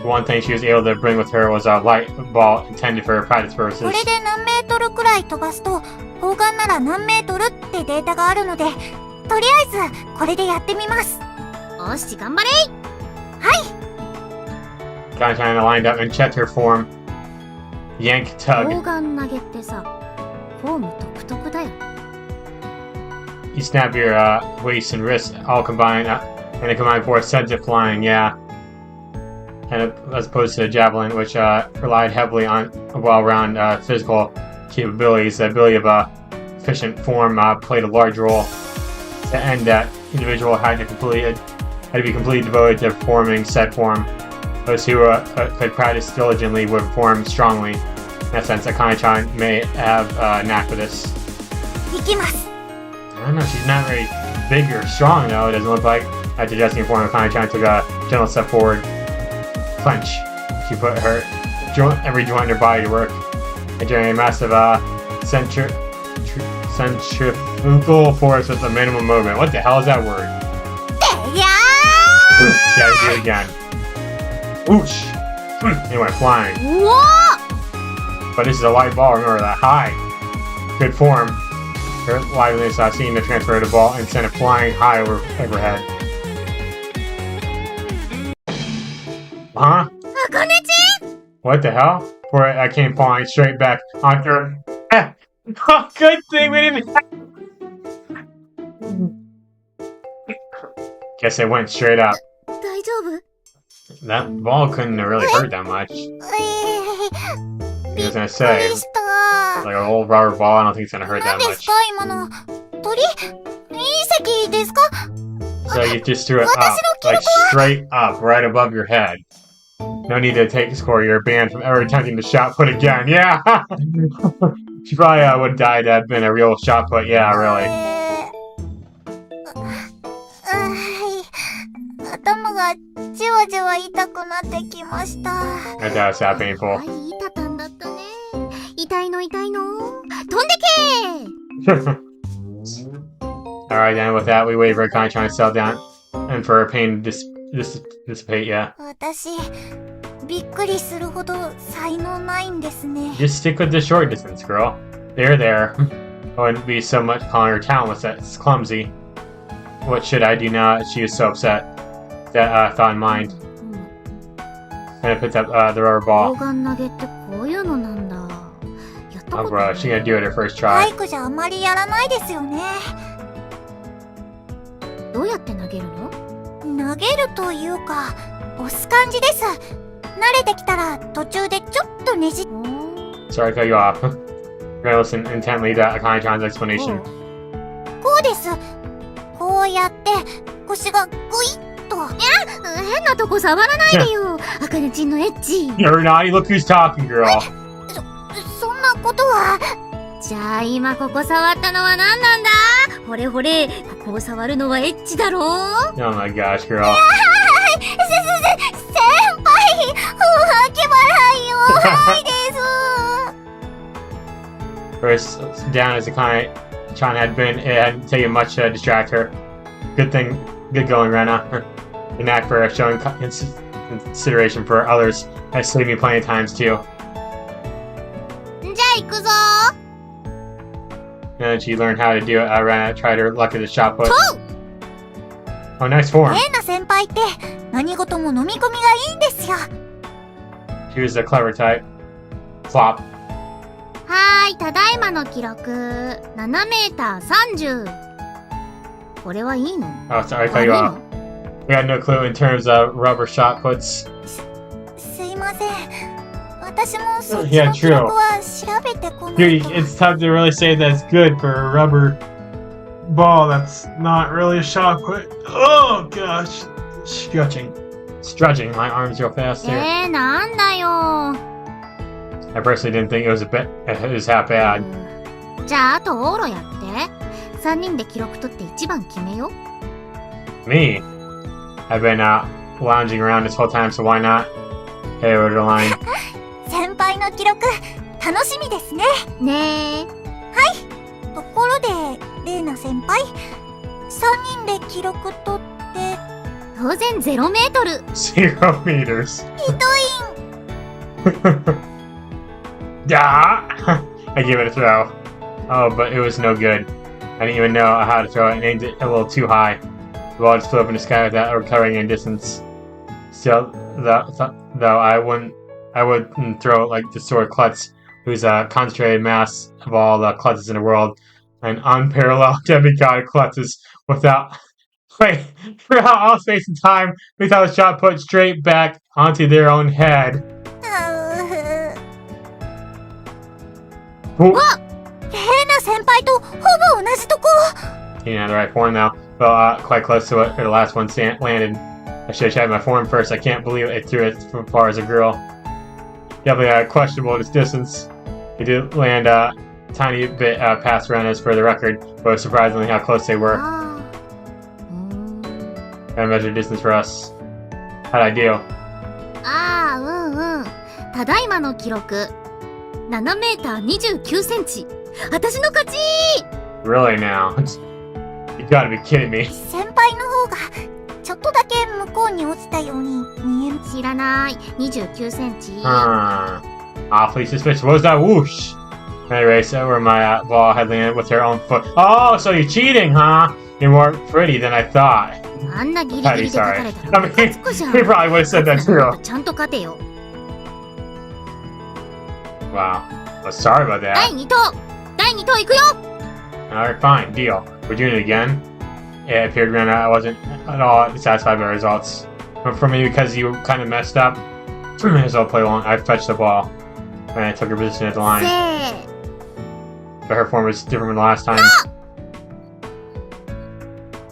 The one thing she was able to bring with her was a light ball intended for practice こ purposes. れで何メートルくらい飛ばすと、砲丸なら何メートルってデータがあるので、とりあえずこれでやってみます。よし、頑張れ。 Kanchana lined up and checked her form. Yank, 砲 tug. 丸投げってさ、フォーム独特だよ。 You snap your waist and wrist all combined, and a combined force sends it flying. Yeah. And as opposed to javelin, which relied heavily on well-rounded physical capabilities, the ability of efficient form played a large role. To end that, individual had to be completely devoted to performing said form. Those who could practice diligently would perform strongly. In that sense, Akane-chan may have a knack for this. 行きます。 I don't know, she's not very big or strong though, it doesn't look like. After adjusting form, Akane-chan took a gentle step forward. Clench. She put every joint in her body to work, and generated a massive centrifugal force with a minimum movement. What the hell is that word? や Oosh, gotta do it again. Oosh! It went flying. うわ But this is a light ball, remember that. High. Good form. Her liveliness seemed to transfer the ball and send it flying high overhead. Huh? ー、あかねち What the hell? For it, I came flying straight back on Earth. Oh, good thing we didn't. Guess it went straight up. 大丈夫？ That ball couldn't have really hurt that much. び I っ was gonna く say, りした。 like an old rubber ball, I don't think it's gonna hurt 何 that です much. か今の。鳥？隕石ですか？ So you just threw it up, like straight up, right above your head. No need to take a score. You're banned from ever attempting to shot put again. Yeah! She probably would have died had been a real shot put. Yeah, really. 頭ががじわじわ痛くなってきました。That was that painful. はい、痛たんだったね。痛いの痛いの。飛んでけAlright, then with that, we wait for Kai trying to settle down and for her pain to dissipate, yeah. 私、びっくりするほど才能ないんですね。 Just stick with the short distance, girl. There. I wouldn't be so much calling her talentless, that's clumsy. What should I do now? She is so upset. That thought in mind. And I picked up the rubber 砲 ball. 丸投げってこういうのなんだ。やったこ Oh, と bro, she's gonna do it her first 体 try. 育じゃあんまりやらないですよね。どうやって投げるの？投げるというか、押す感じです。慣れてきたら途中でちょっとねじっ Sorry to cut you off. We're gonna listen intently to Akane-chan's explanation. こうです。こうやって腰がグイッと。変なとこ触らないでよ。あかねちんのエッチ。 You're naughty, look who's talking, girl. そんなことは。じゃあ今ここ触ったのは何なんだ？ほれほれ、ここを触るのはエッチだろう？ Oh my gosh, girl. 先輩、秋払い弱いです。 First, down as Akane-chan had been, it hadn't taken much to distract her. Good going, Reina. An act for showing consideration for others has saved me plenty of times too. じゃあ行くぞ。 And then she learned how to do it. Reina tried her luck at the shot put. Oh, nice form. レイナ先輩って何事も飲み込みがいいんですよ。 She was a clever type. Flop. はーい、ただいまの記録7メーター30。これはいいの？ Oh, sorry, I cut you off. We had no clue in terms of rubber shot puts. すいません。私もそっち Yeah, の記録 true. は調べてこない Dude, と。 it's tough to really say that's good for a rubber ball that's not really a shot put. Oh gosh. Stretching my arms real fast here. なんだよ。 I personally didn't think it was that bad. じゃああと往路やって。3人で記録取って一番決めよ。 Me? I've been lounging around this whole time, so why not? Hey, over the line. 先輩の記録楽しみですね。ねえ。ところでレイナ先輩、3人で記録取って当然0メートル。 0 meters. ひどい。Yeah! I gave it a throw. Oh, but it was no good. I didn't even know how to throw it and aimed it a little too high. The ball just flew up in the sky without recovering in distance. Still, though I wouldn't throw it like the sword Klutz, who's a concentrated mass of all the Klutzes in the world, an unparalleled demigod Klutzes throughout all space and time, without a shot put straight back onto their own head. レイナ先輩とほぼ同じとこ。 You know, the right form now. Well, quite close to it, or the last one landed. I should have tried my form first. I can't believe it threw it as far as a girl. Definitely questionable at its distance. It did land a tiny bit past Reina's for the record, but surprisingly how close they were. あー Gotta measure distance for us. How'd I do? あー、うんうん。ただいまの記録7メーター29センチ。私の勝ち。 Really now? You gotta be kidding me. 先輩の方がちょっとだけ向こうに落ちたように見える。知らない。29センチ。 Awfully suspicious. What was that whoosh? Anyway, so where my ball had landed with her own foot. Oh, so you're cheating, huh? You're more pretty than I thought. あんなギリギリで書かれたら I mean, ムカつくじゃん。 he probably would have said that too. ちゃんと勝てよ。 Wow. Well, sorry about 第 that. 2投第2投いくよ。 Alright, fine. Deal. We're doing it again. It appeared Reina I wasn't at all satisfied by the results. But for me, because you kind of messed up, I may as well play along. I fetched the ball. And I took her position at the せ line. ー But her form was different from the last time.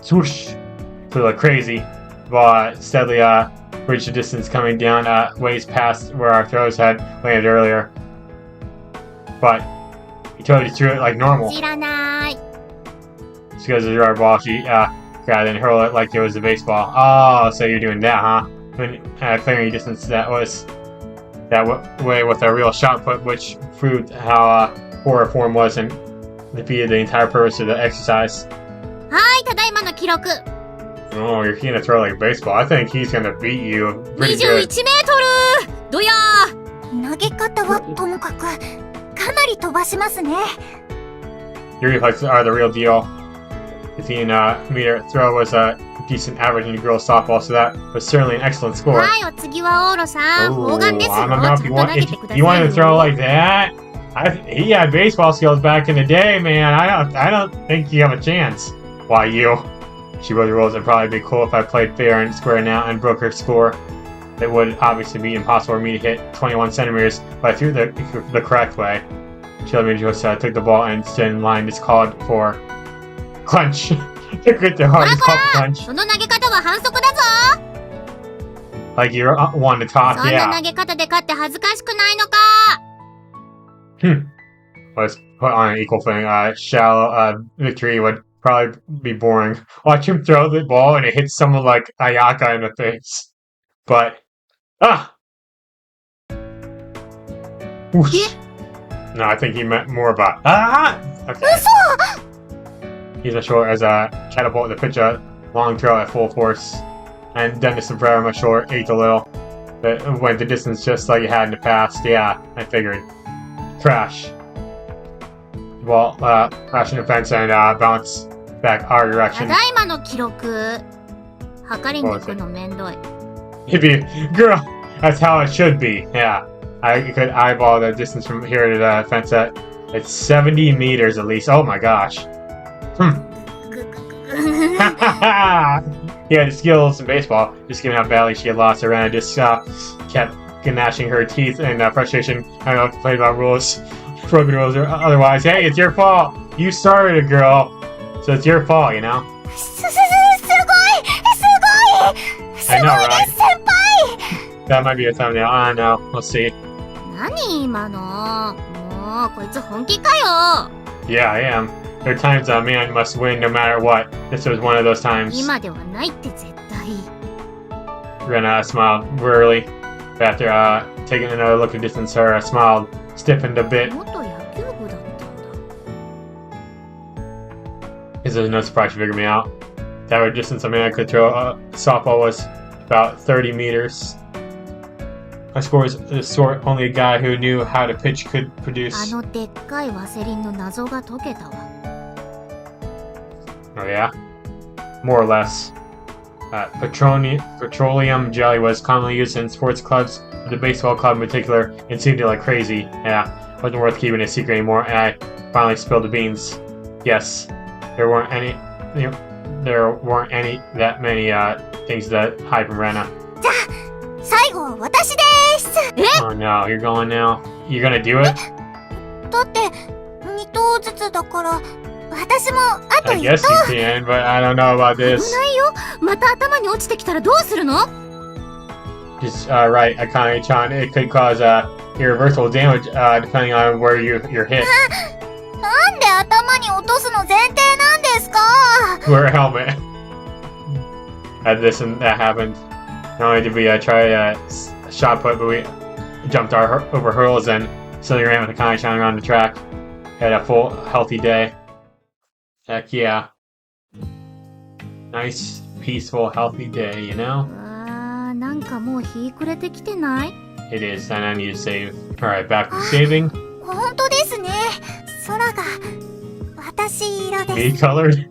Swoosh! Flew like crazy. The ball steadily reached the distance coming down ways past where our throws had landed earlier. But he totally threw it like normal. 知らない。 Just because of our ball, she rather than hurl it like it was a baseball. Oh, so you're doing that, huh? When clearing distance that was that way with a real shot put, which proved how poor form was and defeated the entire purpose of the exercise. はい、ただいまの記録。Oh, you're keen to throw like baseball. I think he's gonna beat you pretty 21 good. メートルどや投げ方はともかく、かなり飛ばしますね。Your reflexes are the real deal. 15-meter throw was a decent average in girls softball, so that was certainly an excellent score. はい、お次はオーロさん。砲丸ですよ。 I ち don't ゃ know ん if と you 投 want げてください you よ。 want to throw like that. He had baseball skills back in the day, man. I don't think you have a chance. Why you? She really rolls. It'd probably be cool if I played fair and square now and broke her score. It would obviously be impossible for me to hit 21 centimeters, but I threw the correct way. She let me just took the ball and stood in line. It's called for clench. Took it to heart. It's called clench. その投げ方は反則だぞ。 Like you're one to そ talk, んな yeah. 投げ方で勝って恥ずかしくないのか。Let's put on an equal thing. Shallow victory would probably be boring. Watch him throw the ball and it hits someone like Ayaka in the face. But Whoosh. No, I think he meant more about okay. He's as short as a catapult to pitch a long throw at full force. And Dennis and Ferrer much short, ate a little. But went the distance just like it had in the past. Yeah, I figured. Crash. Ball crash in the fence and bounce back our た direction. だいまの記録。測りに行くのめんどい。 It'd be, girl, that's how it should be. Yeah, I could eyeball the distance from here to the fence at it's 70 meters at least. Oh my gosh. Yeah, the skills in baseball. Just given how badly she had lost her, and just kept gnashing her teeth in frustration. I don't know, complain about rules, broken rules or otherwise. Hey, it's your fault. You started it, girl. So it's your fault, you know. すごいI know, right? 先輩 That might be a thumbnail. I don't know. We'll see. 何今の。もうこいつ本気かよ。 Yeah, I am. There are times a man must win no matter what. This was one of those times. 今ではないって絶対。 Reina smiled wearily. After taking another look at distance, her smile stiffened a bit. 元野球部だったんだ。 This is no surprise you figured me out. That was distance a man could throw a softball was about 30 meters. My score was the sort only a guy who knew how to pitch could あ produce. のでっかいワセリンの謎が解けたわ。 Oh yeah? More or less. Petroleum jelly was commonly used in sports clubs, but the baseball club in particular, and seemed to like crazy. Yeah, wasn't worth keeping a secret anymore, and I finally spilled the beans. Yes, there weren't any that many things to hide from Reina. 最後は私です。 Oh no, you're going now? You're gonna do it? だって2投ずつだから私もあと I 1 guess 投 you can, but I don't know about 危 this. ないよ。また頭に落ちてきたらどうするの？ Just right, Akane-chan, it could cause irreversible damage depending on where you're hit. なんで頭に落とすの前提なんですか？ Wear a helmet. Had this and that happened. Not only did we try a shot put, but we jumped over hurdles and suddenly ran with Akane-chan around the track. Had a full, healthy day. Heck yeah. Nice, peaceful, healthy day, you know? あー、なんかもう日暮れてきてない？ It is, and I need to save. Alright, back to saving. 本当ですね。空が私色です。 Me colored.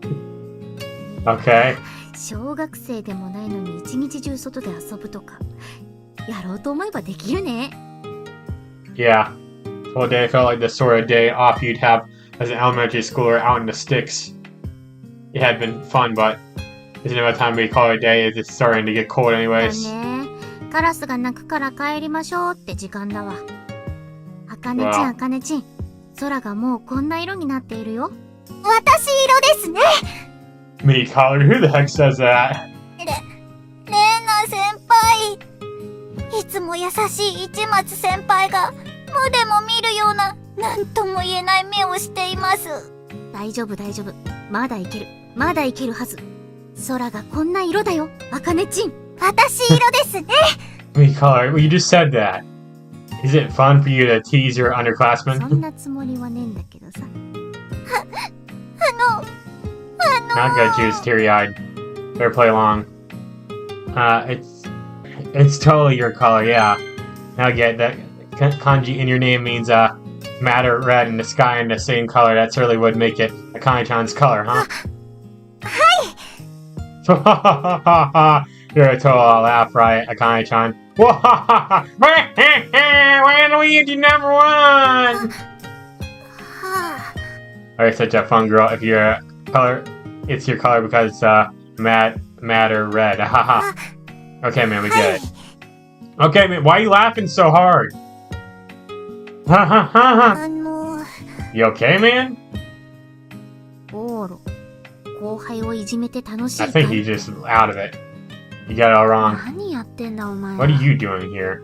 Okay. 小学生でもないのに一日中外で遊ぶとか。やろうと思えばできるね。 Yeah. Well, day felt like the sort of day off you'd have as an elementary schooler out in the sticks. It had been fun, but isn't about time we call it a day? It's starting to get cold だ anyways. ね。カラスが鳴くから帰りましょうって時間だわ。あかねちん、わああかねちん。空がもうこんな色になっているよ。私色ですね。 Me colored? Who the heck says that? レーナ先輩。いつも優しい市松先輩が無でも見るような何とも言えない目をしています。大丈夫大丈夫。まだいける。まだいけるはず。空がこんな色だよ、あかねちん。私色ですね。We color. Well, you just said that. Is it fun for you to tease your そん underclassmen? なつもりはねえんだけどさ。Not good. She was teary-eyed. Better play along. It's totally your color. Yeah. Now get that kanji in your name means matter red in the sky in the same color. That certainly would make it Akane-chan's color, huh? You're a total laugh, right, Akane-chan? When we get number one! You're such a fun girl. If your color, it's your color because it's matter red. Haha. Okay, man, we get it. Okay, man, why are you laughing so hard? Ha ha ha ha. You okay, man? オーロ、後輩をいじめて楽しい I か think い？ he's just out of it. You got it all wrong. 何やってんだお前 What are は。 you doing here?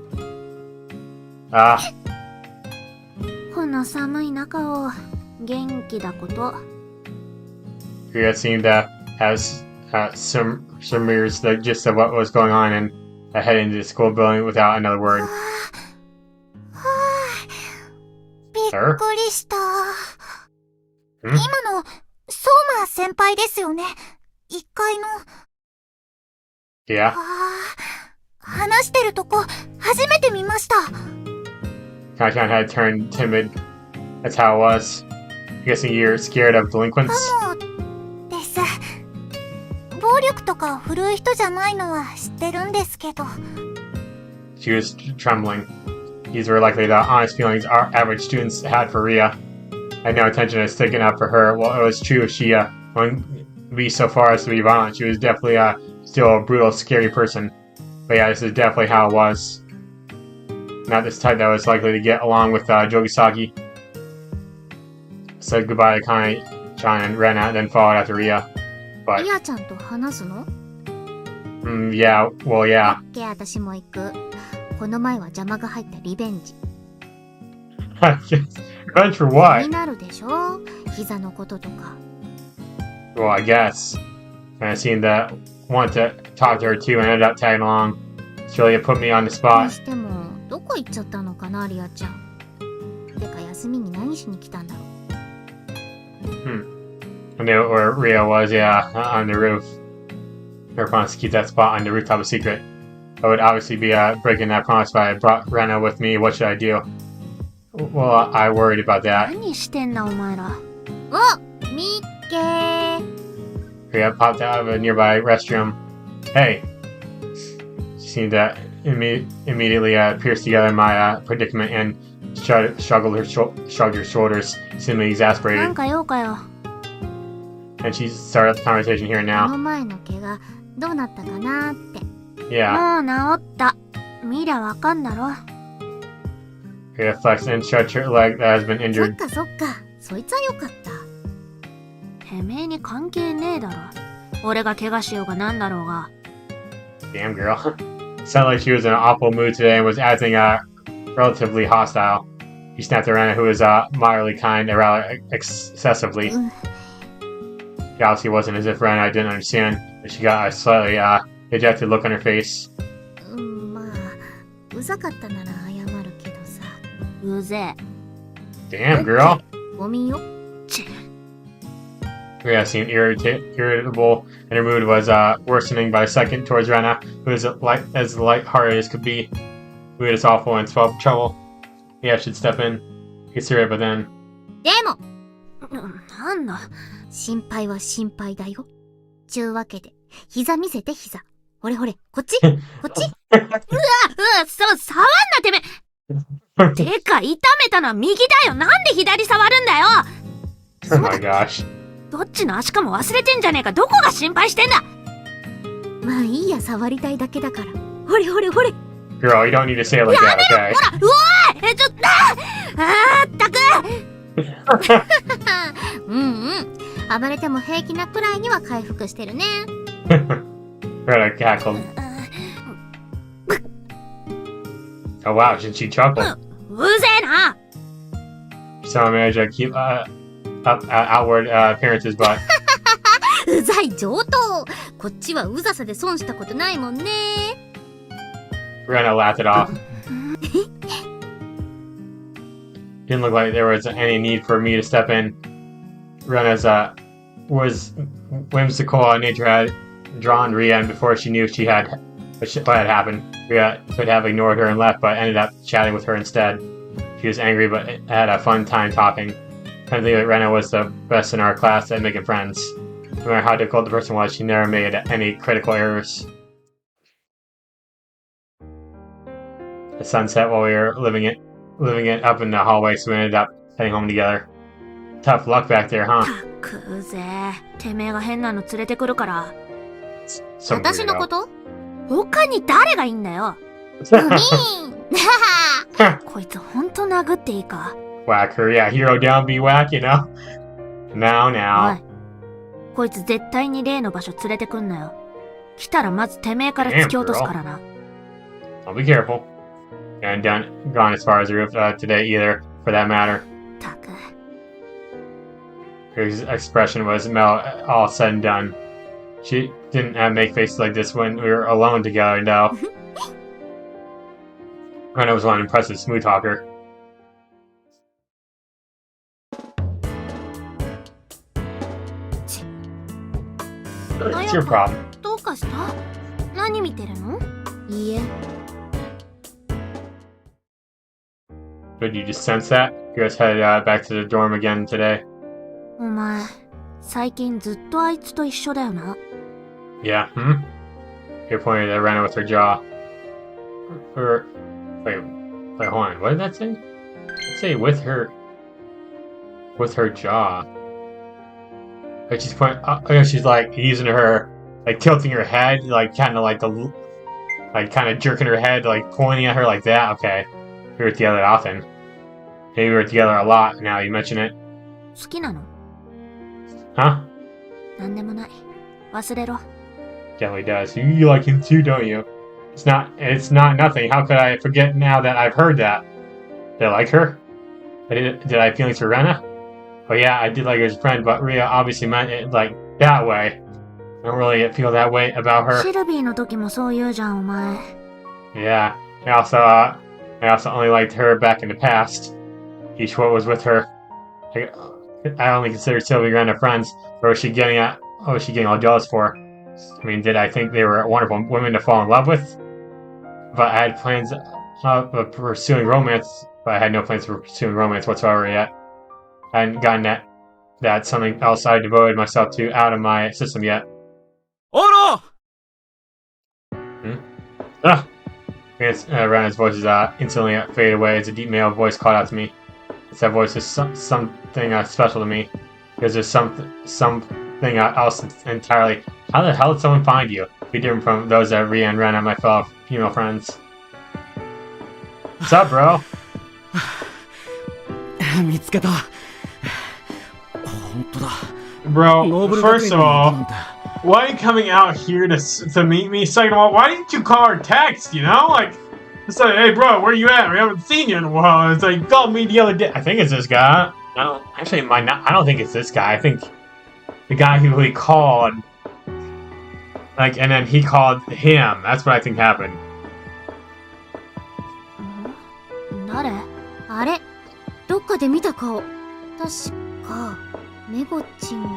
この寒い中を元気だこと。You seemed to have some mirrors the gist of what was going on and head into the school building without another word. びっくりした。今の、相馬先輩ですよね。1階の。Yeah. 話してるとこ、初めて見ました。Kanchan had turned timid. That's how it was. Guessing you're scared of delinquents? かもです。暴力とか振るう人じゃないのは知ってるんですけど。She was trembling. These were likely the honest feelings our average students had for Rhea. I had no intention of sticking up for her. Well, it was true if she wouldn't be so far as to be violent. She was definitely still a brutal, scary person. But yeah, this is definitely how it was. Not this type that was likely to get along with Jogisaki. Said goodbye to Kane-chan and Reina, then followed after Rhea. い But, やちゃんと話すの？ yeah, well, yeah. オッケー、私も行く。この前は邪魔が入ったリベンジ。 Revenge for 気 what? になるでしょ？膝のこととか。 Well, I guess. And I seemed to want to talk to her too and ended up tagging along. It's really put me on the に spot. しても、どこ行っちゃったのかな、リアちゃん。てか、休みに何しに来たんだろう。I knew where Rhea was, yeah, on the roof. Her promise to keep that spot on the rooftop a secret. I would obviously be breaking that promise if I brought Reina with me. What should I do? Well, I worried about that. 何してんだ、お前ら。お、みっけー。 Rhea popped out of a nearby restroom. Hey! She seemed to immediately pierce together my predicament and shrugged her shoulders, seemingly な exasperated. んか用かよ。 And she started the conversation here こ now. の前の怪我、どうなったかなーって。 Yeah. もう治った。見りゃわかんだろ。 Rhea flexed and stretched her leg that has been そっ injured. かそっか。そいつはよかった。てめえに関係ねえだろ。俺が怪我しようがなんだろうが。 Damn girl. Sounded like she was in an awful mood today and was acting relatively hostile. He snapped at Reina, who was moderately kind and rather excessively. It obviously wasn't as if Reina didn't understand, but she got a slightly dejected look on her face. まあ、うざかったなら謝るけどさ。うぜえ。 Damn girl. ゴミよ。 Rhea seemed irritable, and her mood was worsening by the second towards Reina, who was as light-hearted as could be. Mood is awful and spelled trouble. Yeah, I should step in. Consider it, but then... でもなんだ心配は心配だよ。ちゅうわけで、膝見せて膝。ほれほれ、こっちこっち触んなてめえてか、痛めたのは右だよ。なんで左触るんだよ Oh my gosh. どっちの足かも忘れてんじゃねえか。どこが心配してんだ。まあいいや、触りたいだけだから。ほれほれほれ。 Girl, you don't need to say it like that, okay? ほら、うおいちょっとったく暴れても平気なくらいには回復してるね。Reina cackled. Oh wow, did she chuckle? うぜえな Somehow managed to keep up outward appearances, but うざい上等。こっちはうざさで損したことないもんね。Reina laughed it off. Didn't look like there was any need for me to step in. Reina's was whimsical nature had drawn Ria, and before she knew what had happened, Ria could have ignored her and left, but ended up chatting with her instead. She was angry, but had a fun time talking. Apparently, Reina was the best in our class at making friends. No matter how difficult the person was, she never made any critical errors. The sun set while we were living it up in the hallway, so we ended up heading home together. Tough luck back there, huh? くぜてめえが変なの連れてくるから。 Some 私のこ weirdo. と？他に誰がいんだよ。こいつほんと殴っていいか。 Whack her, yeah, hero down, be whack, you know? Now, お now. い、こいつ絶対に例の場所連れてくんなよ。来たらまずてめえから突き落とすからな。 I'll be careful. And gone as far as the roof today either, for that matter. たく。 Her expression was all said and done. She didn't make faces like this when we were alone together, no. Reina was one impressive smooth talker. It's your problem. どうかした？何見てるの？いいえ。 Did you just sense that? You guys headed back to the dorm again today? お前、最近ずっとあいつと一緒だよな。 Yeah, You're pointing at Reina with her jaw. Wait, hold on. What did that say? It say with her jaw. Like she's she's like using her, like tilting her head, like kind of jerking her head, like pointing at her like that. Okay, we were together often. Maybe we were together a lot. Now you mention it. 好きなの？ Huh? なんでもない。忘れろ。 Definitely does. You like him too, don't you? It's not nothing. How could I forget now that I've heard that? Did I like her? Did I have feelings for Reina? Oh yeah, I did like her as a friend, but Ria obviously meant it like that way. I don't really feel that way about her. シルビーの時もそう言うじゃん、お前。 Yeah. I also only liked her back in the past. Each one was with her. I only considered Sylvie and Reina friends. What was she getting all jealous for? I mean, did I think they were wonderful women to fall in love with? But I had plans of pursuing romance, but I had no plans for pursuing romance whatsoever yet. I hadn't gotten that something else I devoted myself to out of my system yet. Oh Ah! Reina's voice is instantly faded away as a deep male voice called out to me. That voice is something special to me, because there's something else entirely. How the hell did someone find you? Be different from those that Ria and Reina, my fellow female friends. What's up, bro? 見つけた。本当だ。 Bro, first of all, why are you coming out here to meet me? Second of all, why didn't you call or text, you know? Like, it's like, hey bro, where you at? We haven't seen you in a while. It's like, you called me the other day. I think it's this guy. No, actually, I don't think it's this guy. I think the guy who he called, like, and then he called him. That's what I think happened. 誰？あれ？どっかで見た顔。確か、メゴチンが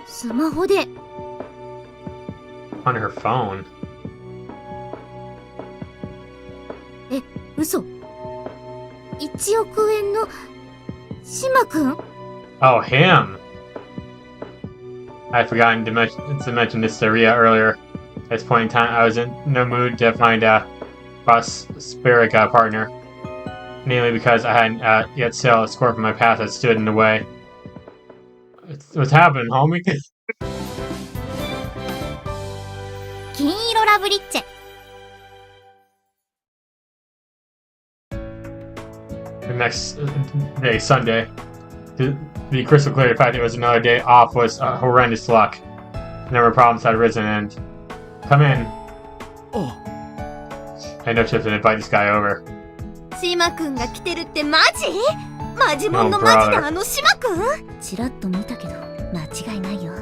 スマホで。 On her phone. え、嘘。1億円の島くん？ Oh, him. I had forgotten to mention this to Ria earlier. At this point in time, I was in no mood to find a prosperic partner. Namely because I hadn't yet sailed a score from my past that stood in the way. What's happening, homie? 金色ラブリッチェ。 The next day, Sunday, to be crystal clear, the fact that it was another day off was horrendous luck. A number of problems had arisen, and come in. Oh. I know she has to invite this guy over. 島くんが来てるってマジ？マジモンのマジなあの島くん？ちらっと見たけど間違いないよ。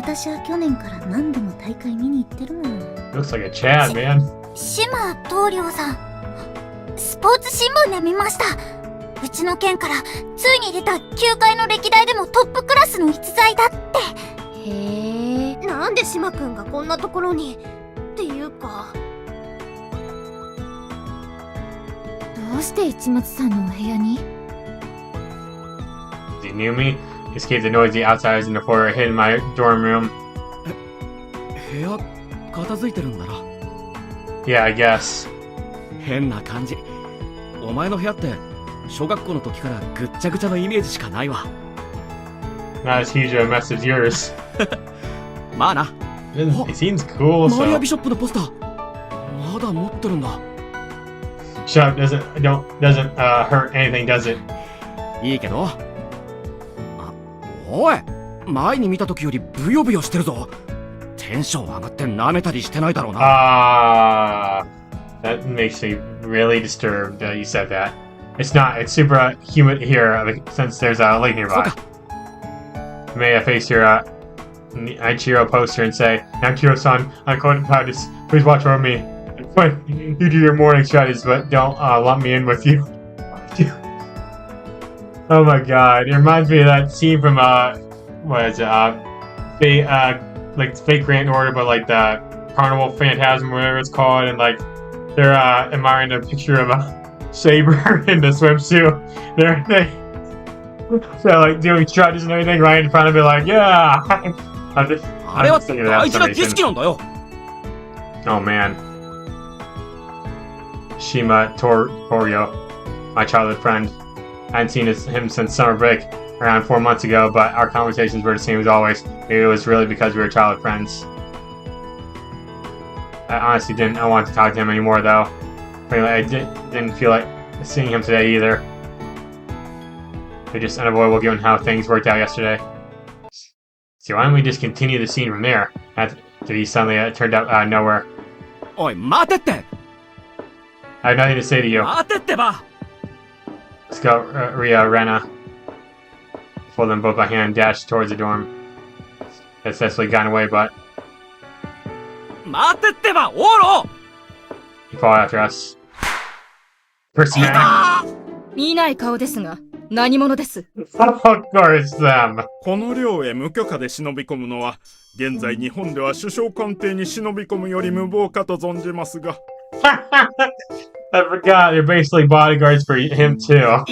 私は去年から何度も大会見に行ってるもん。 Looks like a Chad, man. 島棟梁さん、スポーツ新聞で見ました。うちの県からついに出た球界の歴代でもトップクラスの逸材だって。へえ。なんで島くんがこんなところにっていうか、どうして市松さんのお部屋に？ He knew me. Escaped the noisy outsiders in the floor, hid in my dorm room. 部屋片付いてるんだな。 Yeah, I guess. 変な感じ。お前の部屋って小学校の時からぐっちゃぐちゃのイメージしかないわ。 Not as huge a mess as yours. まあな。 It seems cool, マリア so. ビショップのポスターまだ持ってるんだ。 Shut up, doesn't hurt anything, does it? いいけど。あ、おい、前に見た時よりブヨブヨしてるぞ。テンション上がって舐めたりしてないだろうな。That makes me really disturbed that you said that. It's not. It's super humid here since there's a lake そう nearby. か。 May I face your Ichiro poster and say, Ichiro-san, I'm going to practice. Please watch over me. When you do your morning studies, but don't lump me in with you. Oh my god. It reminds me of that scene from, what is it, like fake Grand Order, but like the Carnival Phantasm, whatever it's called, and like they're admiring a picture of a saber in the swimsuit. So like doing strutches and everything right in front of it, like yeah. I'm あれは just thinking of that 大 for 事 some な儀 reason. 式なんだよ。 Oh man. Shima Torio, my childhood friend. I hadn't seen him since summer break around 4 months ago, but our conversations were the same as always. Maybe it was really because we were childhood friends. I honestly didn't want to talk to him anymore though. Really, I didn't feel like seeing him today either. They're just unavoidable given how things worked out yesterday. So why don't we just continue the scene from there? After he suddenly turned out nowhere. おい、待てって。 I have nothing to say to you. 待てってば。 Let's go, Reina. Pull them both by hand and dash towards the dorm. Has successfully gotten away, but 待てってば、オーロ。 he followed after us. First man. 見ない顔ですが、何者です。Of course, them. この寮へ無許可で忍び込むのは、現在日本では首相官邸に忍び込むより無謀かと存じますが。I forgot, they're basically bodyguards for him too.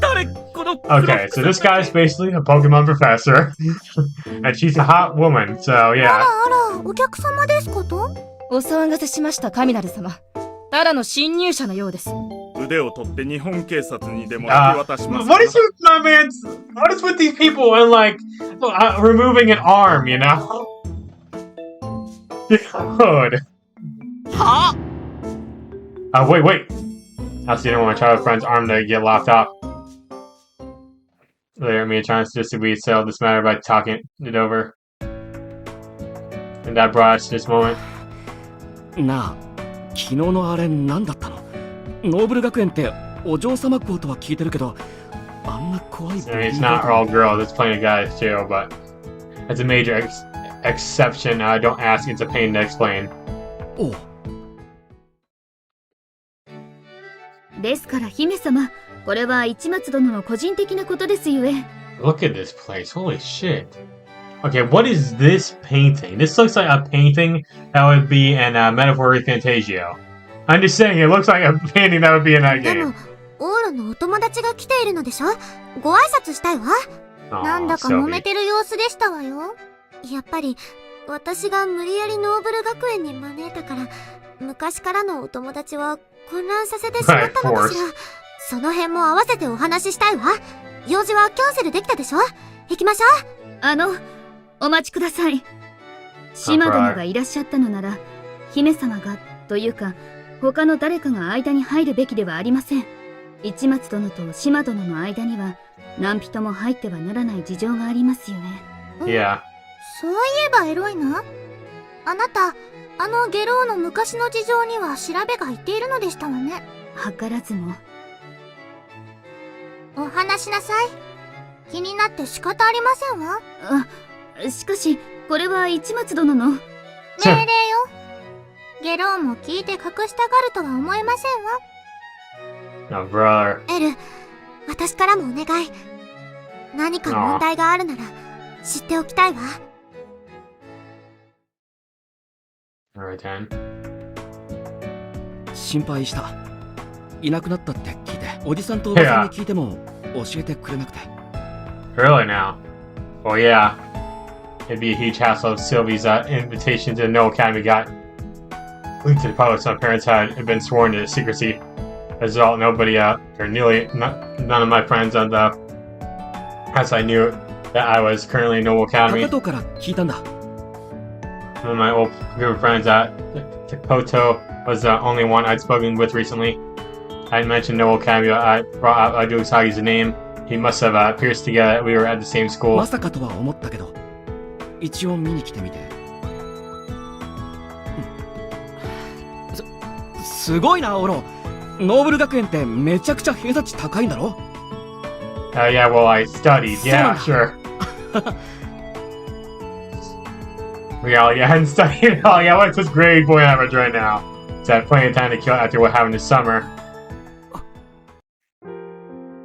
誰この。 Okay, so this guy's basically a Pokemon professor. And she's a hot woman, so あ yeah. らあら、お客様ですこと？お騒がせしました、カミナル様。ただの侵入者のようです。腕を取って日本警察にでも引き渡します。What is with my man? What is with these people and like removing an arm, you know? Dude. はあ。 Wait. I was didn't want my childhood friend's arm to get lopped off. Later, me a chance just to settle this matter by talking it over. And that brought us to this moment. なあ、昨日のあれ何だったの？ノーブル学園ってお嬢様校とは聞いてるけど、あんな怖い。 I mean, it's not all girls, there's plenty of guys too, but as a major exception, don't ask, it's a pain to explain. おう。ですから姫様、これは市松殿の個人的なことですゆえ。 Look at this place, holy shit. Okay, what is this painting? This looks like a painting that would be in Metaphor Fantasio. I'm just saying, it looks like a painting that would be in that で game. もオーロのお友達が来ているのでしょ。ご挨拶したいわ。 Aw, なんだか揉め Sophie. てる様子でしたわよ。やっぱり私が無理やりノーブル学園に招いたから昔からのお友達は混乱させてしまったのかしら。その辺も合わせてお話ししたいわ。用事はキャンセルできたでしょ。行きましょう。お待ちください。島殿がいらっしゃったのなら、姫様がというか他の誰かが間に入るべきではありません。市松殿と島殿の間には何人も入ってはならない事情がありますよね。 Yeah. そういえばエロいな。あなた、あのゲローの昔の事情には調べが入っているのでしたわね。図らずも。お話しなさい。気になって仕方ありませんわ。しかし、これは市松殿の。命令よ。ゲローも聞いて隠したがるとは思えませんわ。 No, brother. エル、私からもお願い。何か問題があるなら知っておきたいわ。Alright then. 心配した。いなくなったって聞いて、おじさんとおばさんに聞いても教えてくれなくて。Really now? Well, yeah. It'd be a huge hassle if Sylvie's invitation to the No Academy got leaked to the public, so my parents had been sworn to secrecy. As a result, nobody, or nearly none of my friends on the outside knew that I was currently in Noble Academy. 高藤から聞いたんだ。One of my old group of friends at Koto was the only one I'd spoken with recently. I had mentioned Noble Academy. I brought up Adu Usagi's name. He must have pierced together. We were at the same school. まさかとは思ったけど、一応見に来てみて。すごいな、オロ。ノーブル学園ってめちゃくちゃ偏差値高いんだろ？ Yeah, well, I studied. Yeah, sure. Yeah, I hadn't studied at all. Yeah, what's his grade point average right now? So I have plenty of time to kill after what happened this summer.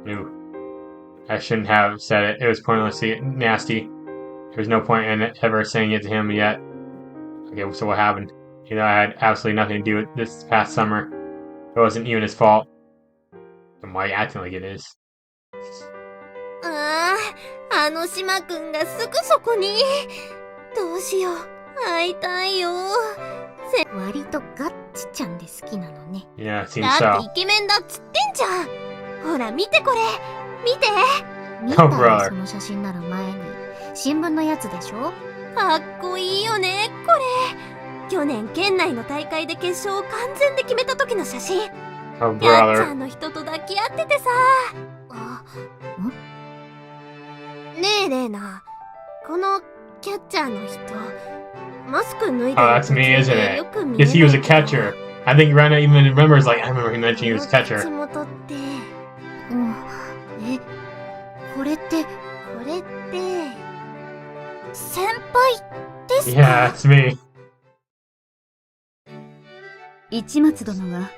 Ooh. I shouldn't have said it. It was pointlessly nasty. There was no point in ever saying it to him yet. Okay, so what happened? You know, I had absolutely nothing to do with this past summer. It wasn't even his fault. Then why are you acting like it is? あの島くんがすぐそこに。どうしよう。会いたいよ。割とガッチちゃんで好きなのね。Yeah, it seems だっ so. てイケメンだっつってんじゃん。ほら見てこれ。見て。見 Oh, た brother. よその写真なら前に。新聞のやつでしょ。かっこいいよねこれ。去年県内の大会で決勝を完全で決めた時の写真。 Oh, キャッチャ brother. ーの人と抱き合っててさ。ねえレイナ、このキャッチャーの人、マスク脱いで Oh, that's me, isn't る it? よく見え Because he was a catcher. I think Reina even remembers, like, I remember he mentioned he was a 口 catcher. 元って、これって、先輩ですか？ Yeah, that's me. 市松殿は、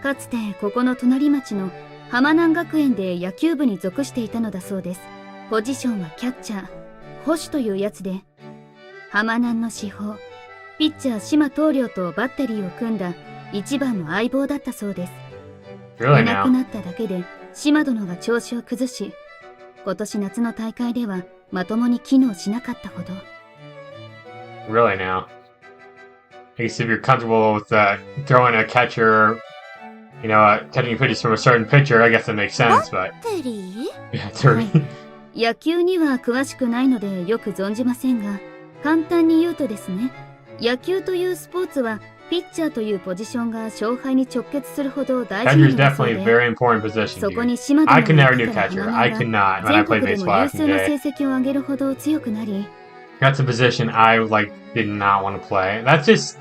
かつてここの隣町の浜南学園で野球部に属していたのだそうです。ポジションはキャッチャー、捕手というやつで、浜南の至宝、ピッチャー島東亮とバッテリーを組んだ一番の相棒だったそうです。 Really いなく now? なっただけで島殿が調子を崩し、今年夏の大会ではまともに機能しなかったほど。 Really now? I guess if you're comfortable with throwing a catcher, you know, catching pitches from a certain pitcher, I guess that makes sense, but テリー？ yeah, it's already. 野球には詳しくないのでよく存じませんが、簡単に言うとですね、野球というスポーツはピッチャーというポジションが勝敗に直結するほど大事な Catcher's のだそう definitely a で、 very important position, そこ dude. に島殿 I が could never 行 do ったら catcher. 浜 I 南 could が not when I 全 played 国で baseball も優 back 秀 in な the 成 day. 績を上げるほど強くなり、 That's a position I did not want to play. That's just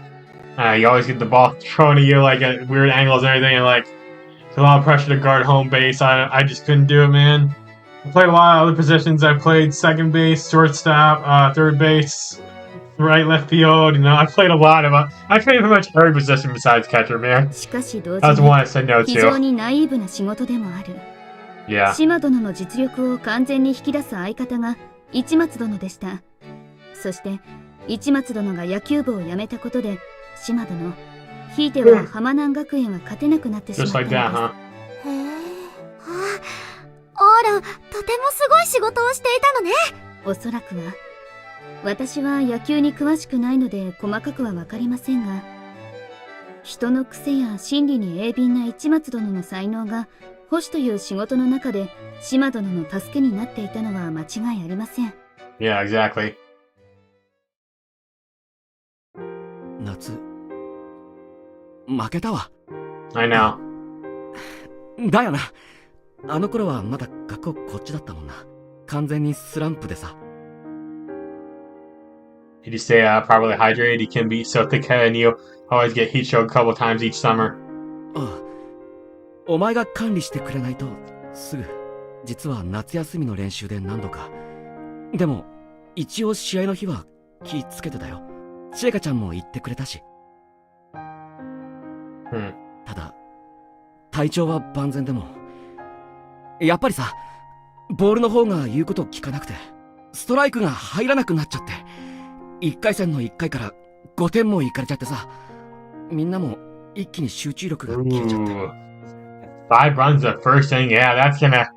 you always get the ball thrown at you like at weird angles and everything, and like it's a lot of pressure to guard home base. I just couldn't do it, man. I played a lot of other positions. I played second base, shortstop, third base, right, left field. You know, I played a lot of. I played pretty much every position besides catcher, man. しかし同 That was 時 the one に I said no 非常 to. にナイーブな仕事でもある。 Yeah. 島殿の実力を完全に引き出す相方が市松殿でした。そして市松殿が野球部を辞めたことで、島殿、ひいては浜南学園は勝てなくなってしまっ Just たの like です。 that, huh? へえ。あら、とてもすごい仕事をしていたのね。おそらくは、私は野球に詳しくないので細かくはわかりませんが、人の癖や心理に鋭敏な市松殿の才能が捕手という仕事の中で島殿の助けになっていたのは間違いありません。 Yeah, exactly. 夏、負けたわ。 I know. だよな。あの頃はまだ学校こっちだったもんな。完全にスランプでさ。 Did you stay properly hydrated? You can be so thick-headed, and you always get heat stroke a couple times each summer. ああ、お前が管理してくれないとすぐ。実は夏休みの練習で何度か。でも、一応試合の日は気ぃつけてたよ。しえかちゃんも言ってくれたし。ただ、体調は万全でも、やっぱりさ、ボールの方が言うこと聞かなくて、ストライクが入らなくなっちゃって、1回戦の1回から5点もいかれちゃってさ、みんなも一気に集中力が切れちゃって。5 runs the first inning, yeah, that's gonna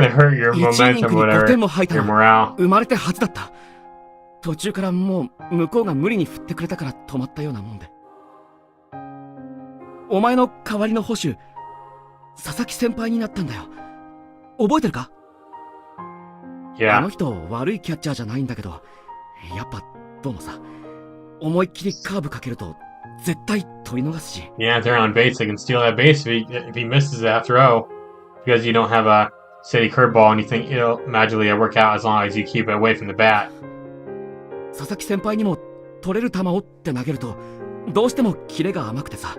hurt your momentum, whatever, 5点も入った your の morale. 生まれて初だった。途中からもう向こうが無理に振ってくれたから止まったようなもんで。お前の代わりの捕手、佐々木先輩になったんだよ。覚えてるか？ Yeah. あの人悪いキャッチャーじゃないんだけど、やっぱどうもさ、思いっきりカーブかけると絶対取り逃すし。Yeah, if they're on base, they can steal that base if he misses that throw. Because you don't have a steady curveball and you think it'll magically work out as long as you keep it away from the bat. 佐々木先輩にも取れる球をって投げると、どうしてもキレが甘くてさ、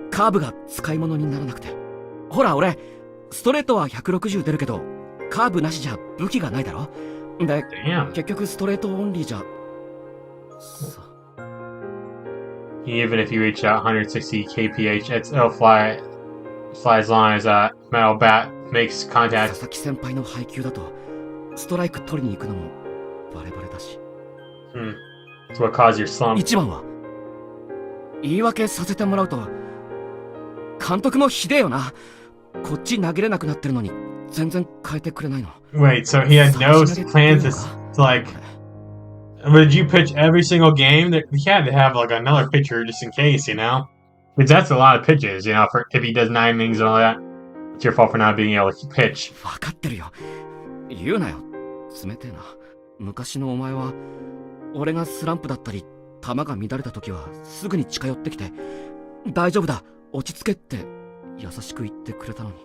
カーブが使い物にならなくて。ほら俺、ストレートは160出るけど、カーブなしじゃ武器がないだろ。で、結局ストレートオンリーじゃ。Even if you reach 160 kph, it'll fly as long as a metal bat makes 佐 contact. 々木先輩の配球だと、ストライク取りに行くのもバレバレだし。That's what caused your slump. 一番は、言い訳させてもらうと、監督もひでえよな。こっち投げれなくなってるのに、全然変えてくれないの。Wait, so he had no plans to like. Would you pitch every single game? He had to have like another pitcher just in case, you know? Because that's a lot of pitches, you know. If he does 9 innings and all that, it's your fault for not being able to pitch. 分かってるよ。言うなよ。冷てえな。昔のお前は、俺がスランプだったり、球が乱れた時はすぐに近寄ってきて、大丈夫だ、落ち着けって優しく言ってくれたのに。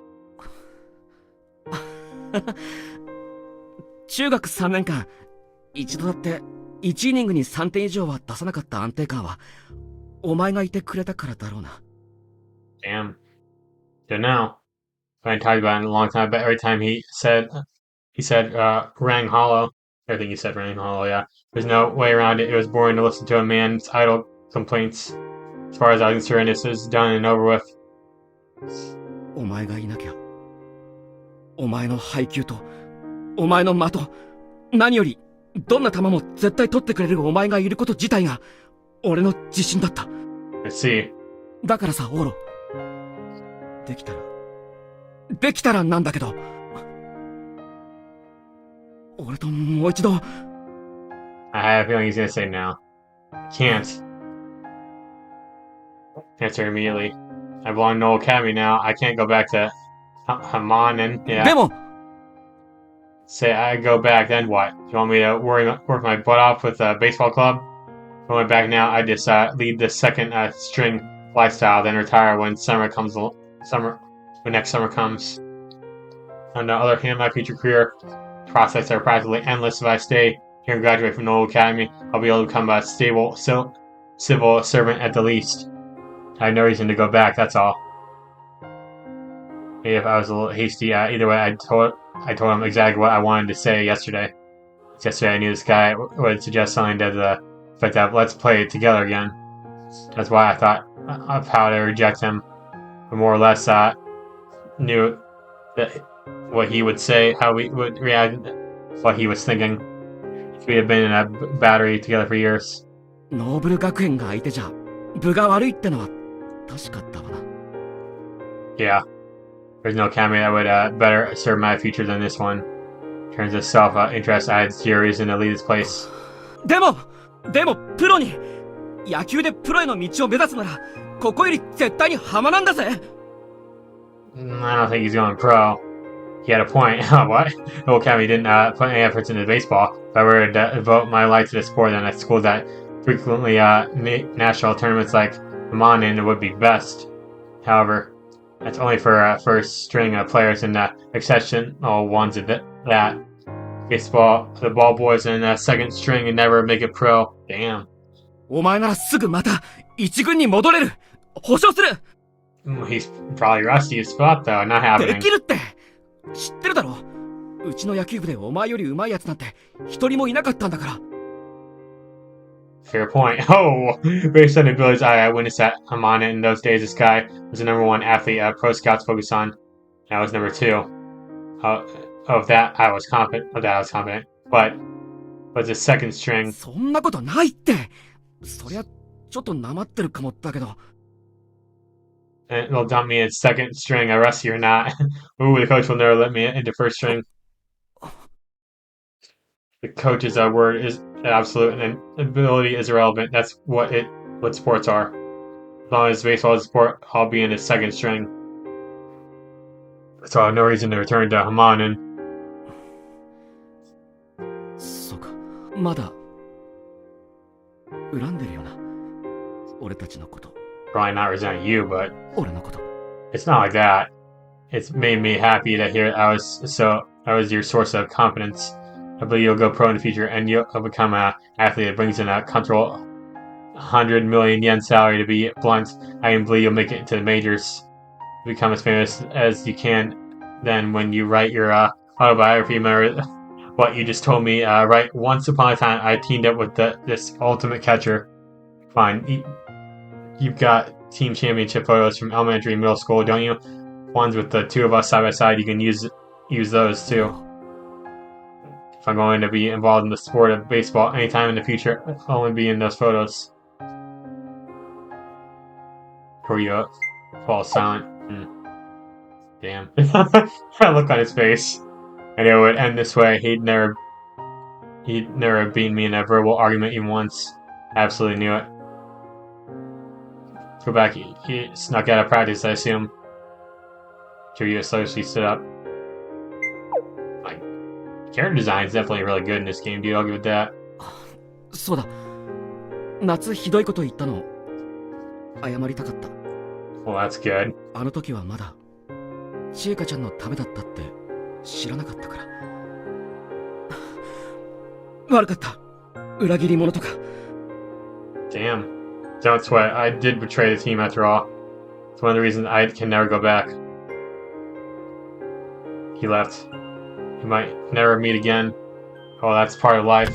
中学3年間、一度だって1イニングに3点以上は出さなかった安定感は、お前がいてくれたからだろうな。Damn. Don't know. I hadn't talked about it in a long time, but every time he said rang hollow. Everything he said rang hollow, yeah. There's no way around it. It was boring to listen to a man's idle complaints. As far as I was concerned, this is done and over with. お前がいなきゃ、お前の配球と、お前の的、何より、どんな球も絶対取ってくれるお前がいること自体が、俺の自信だった。I see. だからさ、オロ。できたらなんだけど、俺ともう一度。I have a feeling he's gonna say no. Can't. Answer immediately. I belong to Noel Academy now. I can't go back to Haman and yeah. でも、 Say I go back, then what? You want me to work my butt off with a baseball club? If I went back now, I just lead the second string lifestyle, then retire when next summer comes. On the other hand, my future career prospects are practically endless. If I stay here and graduate from Noel Academy, I'll be able to become a stable civil servant at the least. I have no reason to go back, that's all. Maybe if I was a little hasty, either way, I told him exactly what I wanted to say yesterday. Yesterday I knew this guy would suggest something to the effect of, let's play it together again. That's why I thought of how to reject him. But more or less knew that what he would say, how we would react, what he was thinking. We had been in a battery together for years. ノーブル学園が相手じゃ、部が悪いってのは確かだわな。Yeah. There's no academy that would better serve my future than this one. In terms of self-interest, I had zero reason to leave this place. でもプロに、野球でプロへの道を目指すなら、ここより絶対に浜なんだぜ。I don't think he's going pro. He had a point. What? Noel Academy didn't put any efforts into baseball. If I were to devote my life to the sport, then a school that frequently national tournaments like Manin would be best. However, that's only for first string players and exceptional ones of that. Baseball, the ball boys in second string and never make it pro. Damn. お前ならすぐまた一軍に戻れる。保証する。He's probably rusty as spot though, not で happening. きるって。知ってるだろ。うちの野球部でお前より上手いやつなんて一人もいなかったんだから。Fair point. Oh, based on the abilities I witnessed at Hamana in those days, this guy was the #1 athlete pro scouts focused on. I was #2. Of that, I was confident. But was a second string. そんなことないって。そりゃちょっとなまってるかもだけど。And they'll dump me in second string. I rest you or not. Ooh, the coach will never let me into first string. The coach's word is absolute, and ability is irrelevant. That's what sports are. As long as baseball is a sport, I'll be in the second string. So I have no reason to return to Hamanen. そうか、まだ恨んでるよな。俺たちのこと。Probably not resent you, but 俺のこと。 it's not like that. It's made me happy to hear I was your source of confidence. I believe you'll go pro in the future, and you'll become an athlete that brings in a comfortable 100 million yen salary. To be blunt, I believe you'll make it to the majors, become as famous as you can. Then, when you write your autobiography, remember what you just told me. Right, once upon a time, I teamed up with this ultimate catcher. Fine, you've got team championship photos from elementary and middle school, don't you? Ones with the two of us side by side. You can use those too. If I'm going to be involved in the sport of baseball anytime in the future, I'll only be in those photos. Koryo falls silent. Damn. Look on his face. I knew it would end this way. He'd never beat me in a verbal argument even once. Absolutely knew it. Let's go back. He snuck out of practice, I assume. Koryo slowly stood up. Character design is definitely really good in this game, dude. I'll give it that. そうだ。夏ひどいこと言ったの謝りたかった。Well, that's good. あの時はまだ千恵香ちゃんのためだったって知らなかったから。悪かった。裏切り者とか。Damn. Don't sweat. I did betray the team after all. It's one of the reasons I can never go back. He left. We might never meet again. Oh, that's part of life.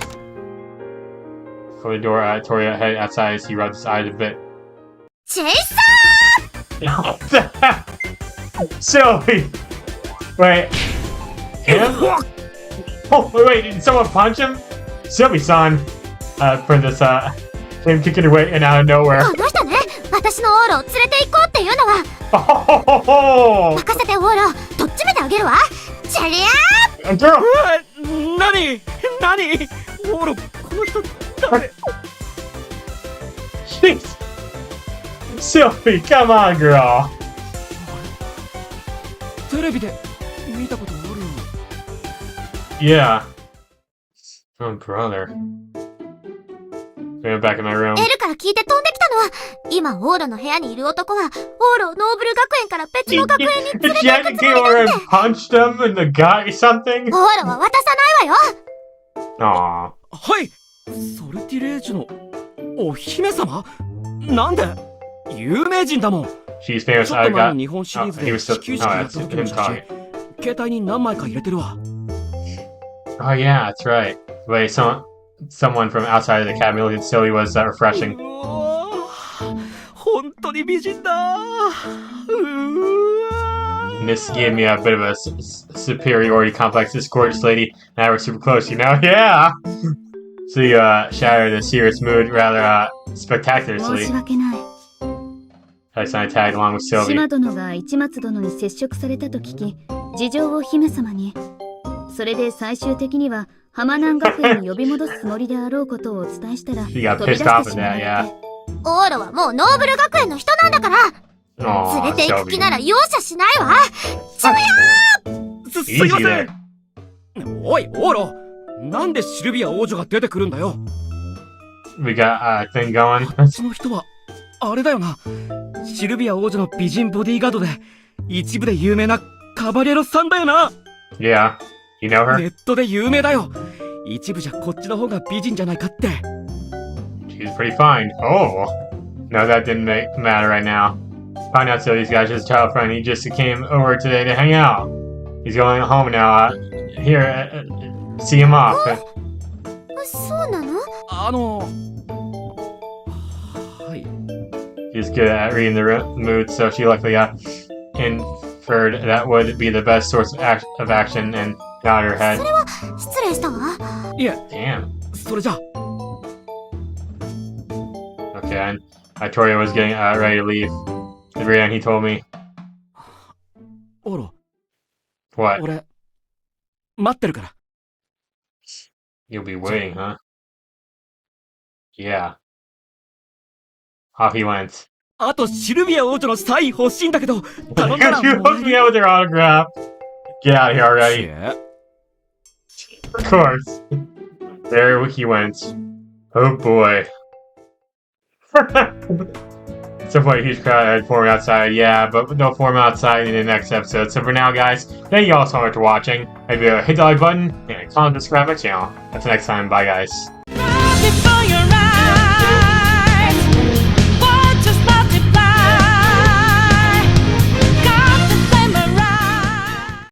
For the door, Toria headed outside as he rubbed his eyes a bit. Chaser! What the heck? Sylvie! Wait. Him? Oh, wait, did someone punch him? Sylvie-san! For this, him kicking away and out of nowhere. この人ね、私のオーロを連れて行こうっていうのは。Oh! 任せてオーロ、とっちめてあげるわ。チャリアー Girl! 何オーロ、この人誰？ Jeez! Sylvie, come on, girl! テレビで見たことあるよ。 Yeah. Oh, brother. Going back in my room. エルから聞いて飛んできたのは、今オーロの部屋にいる男は、オーロをノーブル学園から別の学園に連れ Did て she 行 have く to つ go もり over だ and って。 punch them in the gut or something? オーロは渡さないわよ。Aw. はい。ソルティレージュのお姫様？なんで？有名人だもん。 She's famous. ちょっ I と前 got. の日本シリーズ he で was still. 始球式 Oh, やった that's 時の him 写 talking. 真、携帯に何枚か入れてるわ。 Oh yeah, that's right. Wait, someone from outside of the academy looked at Sylvie was refreshing. うわー、本当に美人だ。And this gave me a bit of a superiority complex. This gorgeous lady and I were super close, you know? Yeah! So you shattered the serious mood rather 申 spectacularly. し訳ない。 I signed tagged along with Sylvie. 島殿が市松殿に接触されたと聞き、事情を姫様に。それで最終的には浜南学園に呼び戻すつもりであろうことをお伝えしたら、飛 She び got 出 pissed して off し at まわ that, れ yeah. て。オーロはもうノーブル学園の人なんだから。 Aw, 連れて行く気 Sylvie. なら容赦しないわ。すいま Easy せ there. ん。おい、オーロ。なんでシルビア王女が出てくるんだよ。 We got a thing going. その人は、あれだよな。シルビア王女の美人ボディーガードで、一部で有名なカバレロさんだよな。 Yeah. You know ネ her? ットで有名だよ。一部じゃこっちの方が美人じゃないかって。 She's pretty fine. Oh. No, that didn't matter right now. Find out so these guys just a child friend. He just came over today to hang out. He's going home now. Here, see him off. そうなの？はい。 He's good at reading the mood, so she luckily inferred that would be the best source of action and nodded her head. それは失礼したわ。いえ、 Damn. それじゃあ。 Okay, and Toria was getting ready to leave. At the very end, he told me. オロ、 What? 俺、待ってるから。 You'll be waiting, huh? Yeah. Off he went. あとシルビア王女のサイン欲しいんだけど、頼んだら Could you hook me up with their autograph? Get out of here already. え Of course. There he went. Oh boy. So funny, huge crowd had form outside. Yeah, but no form outside in the next episode. So for now, guys, thank you all so much for watching. If you hit the like button and comment, subscribe my channel. Until next time, bye guys.